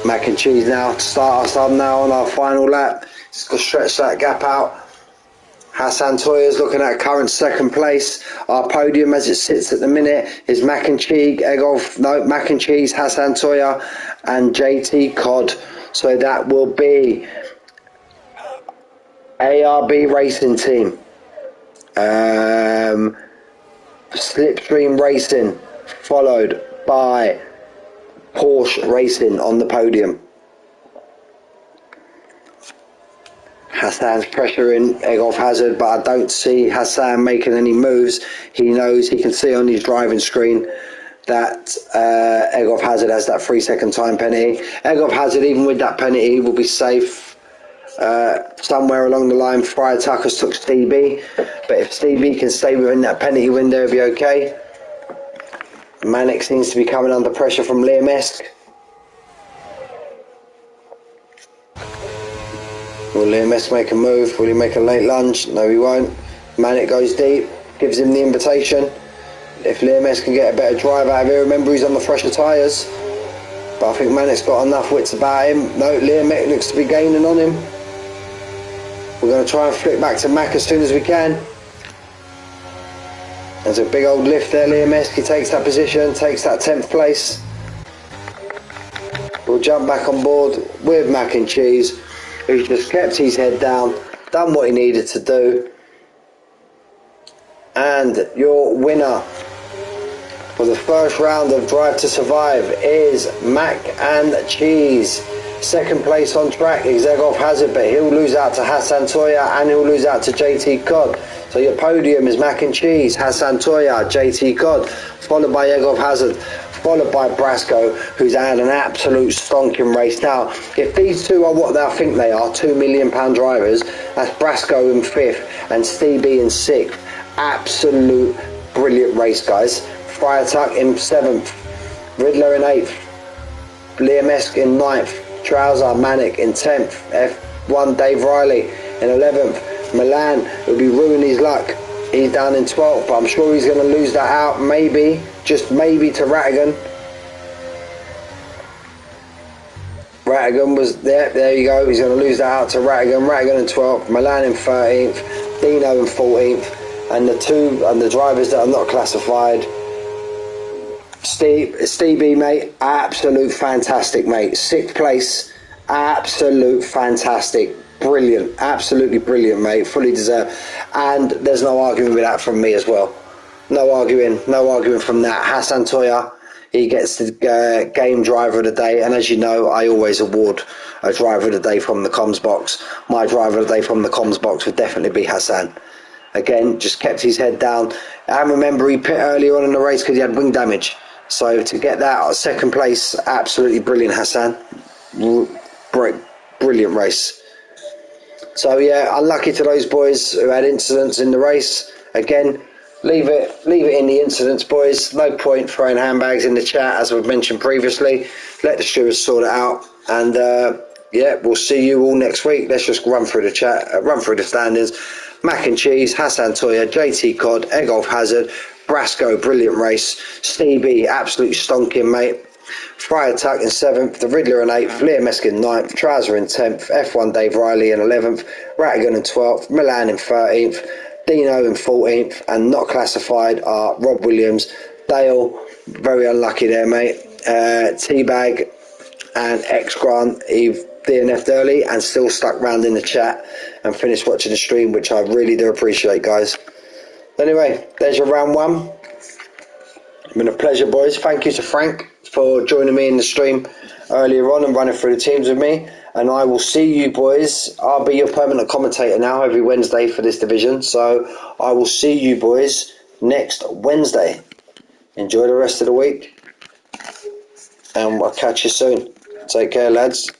Mac and cheese now to start us up now on our final lap. Just got to stretch that gap out. Hassan Toya's looking at current 2nd place. Our podium as it sits at the minute is mac and cheese, Hassan Toya and JT Codd. So that will be ARB Racing Team. Slipstream Racing, followed by Porsche Racing on the podium. Hassan's pressuring Egg of Hazard, but I don't see Hassan making any moves. He knows, he can see on his driving screen that Egg of Hazard has that 3-second time penalty. Egg of Hazard, even with that penalty, will be safe. Somewhere along the line, Friar Tuckers took Stevie, but if Stevie can stay within that penalty window, he'll be okay. Manic seems to be coming under pressure from Liam Esk. Will Liam Esk make a move? Will he make a late lunge? No, he won't. Manic goes deep, gives him the invitation. If Liam Esk can get a better drive out of here, remember he's on the fresher tyres. But I think Manic's got enough wits about him. No, Liam Esk looks to be gaining on him. We're going to try and flick back to Mac as soon as we can. There's a big old lift there, Liam Esk. He takes that position, takes that 10th place. We'll jump back on board with Mac and Cheese, who's just kept his head down, done what he needed to do. And your winner for the first round of Drive to Survive is Mac and Cheese. Second place on track is Egolf Hazard, but he'll lose out to Hassan Toya and he'll lose out to JT Cod. So your podium is Mac and Cheese, Hassan Toya, JT Cod, followed by Egolf Hazard, followed by Brasco, who's had an absolute stonking race. Now, if these two are what I think they are, £2 million drivers, that's Brasco in 5th and Stevie in 6th. Absolute brilliant race, guys. Friar Tuck in 7th, Riddler in 8th, Liam Esk in 9th, Trouser Manic in 10th, F1 Dave Riley in 11th, Milan will be ruining his luck, he's down in 12th, but I'm sure he's going to lose that out, maybe, just maybe, to Rattigan. Rattigan was there you go, he's going to lose that out to Rattigan in 12th, Milan in 13th, Dino in 14th, and the drivers that are not classified, Stevie, mate, absolute fantastic, mate. 6th place, absolute fantastic, brilliant, absolutely brilliant, mate. Fully deserved, and there's no arguing with that from me as well. No arguing from that. Hassan Toya, he gets the game driver of the day, and as you know, I always award a driver of the day from the comms box. My driver of the day from the comms box would definitely be Hassan. Again, just kept his head down. And remember, he pit earlier on in the race because he had wing damage. So to get that 2nd place, absolutely brilliant, Hassan. Brilliant race. So yeah, unlucky to those boys who had incidents in the race. Again, leave it in the incidents, boys. No point throwing handbags in the chat, as we've mentioned previously. Let the stewards sort it out. And yeah, we'll see you all next week. Let's just run through the chat, run through the standings. Mac and Cheese, Hassan Toya, JT Cod, Egolf Hazard, Brasco, brilliant race. Stevie, absolute stonking, mate. Friar Tuck in 7th, the Riddler in 8th, Liam Esk in 9th, Trouser in 10th, F1 Dave Riley in 11th, Rattigan in 12th, Milan in 13th, Dino in 14th, and not classified are Rob Williams, Dale, very unlucky there, mate, Teabag and X Grant. He DNF'd early and still stuck round in the chat and finished watching the stream, which I really do appreciate, guys. Anyway, there's your round 1. It's been a pleasure, boys. Thank you to Frank for joining me in the stream earlier on and running through the teams with me. And I will see you, boys. I'll be your permanent commentator now every Wednesday for this division. So I will see you, boys, next Wednesday. Enjoy the rest of the week. And I'll catch you soon. Take care, lads.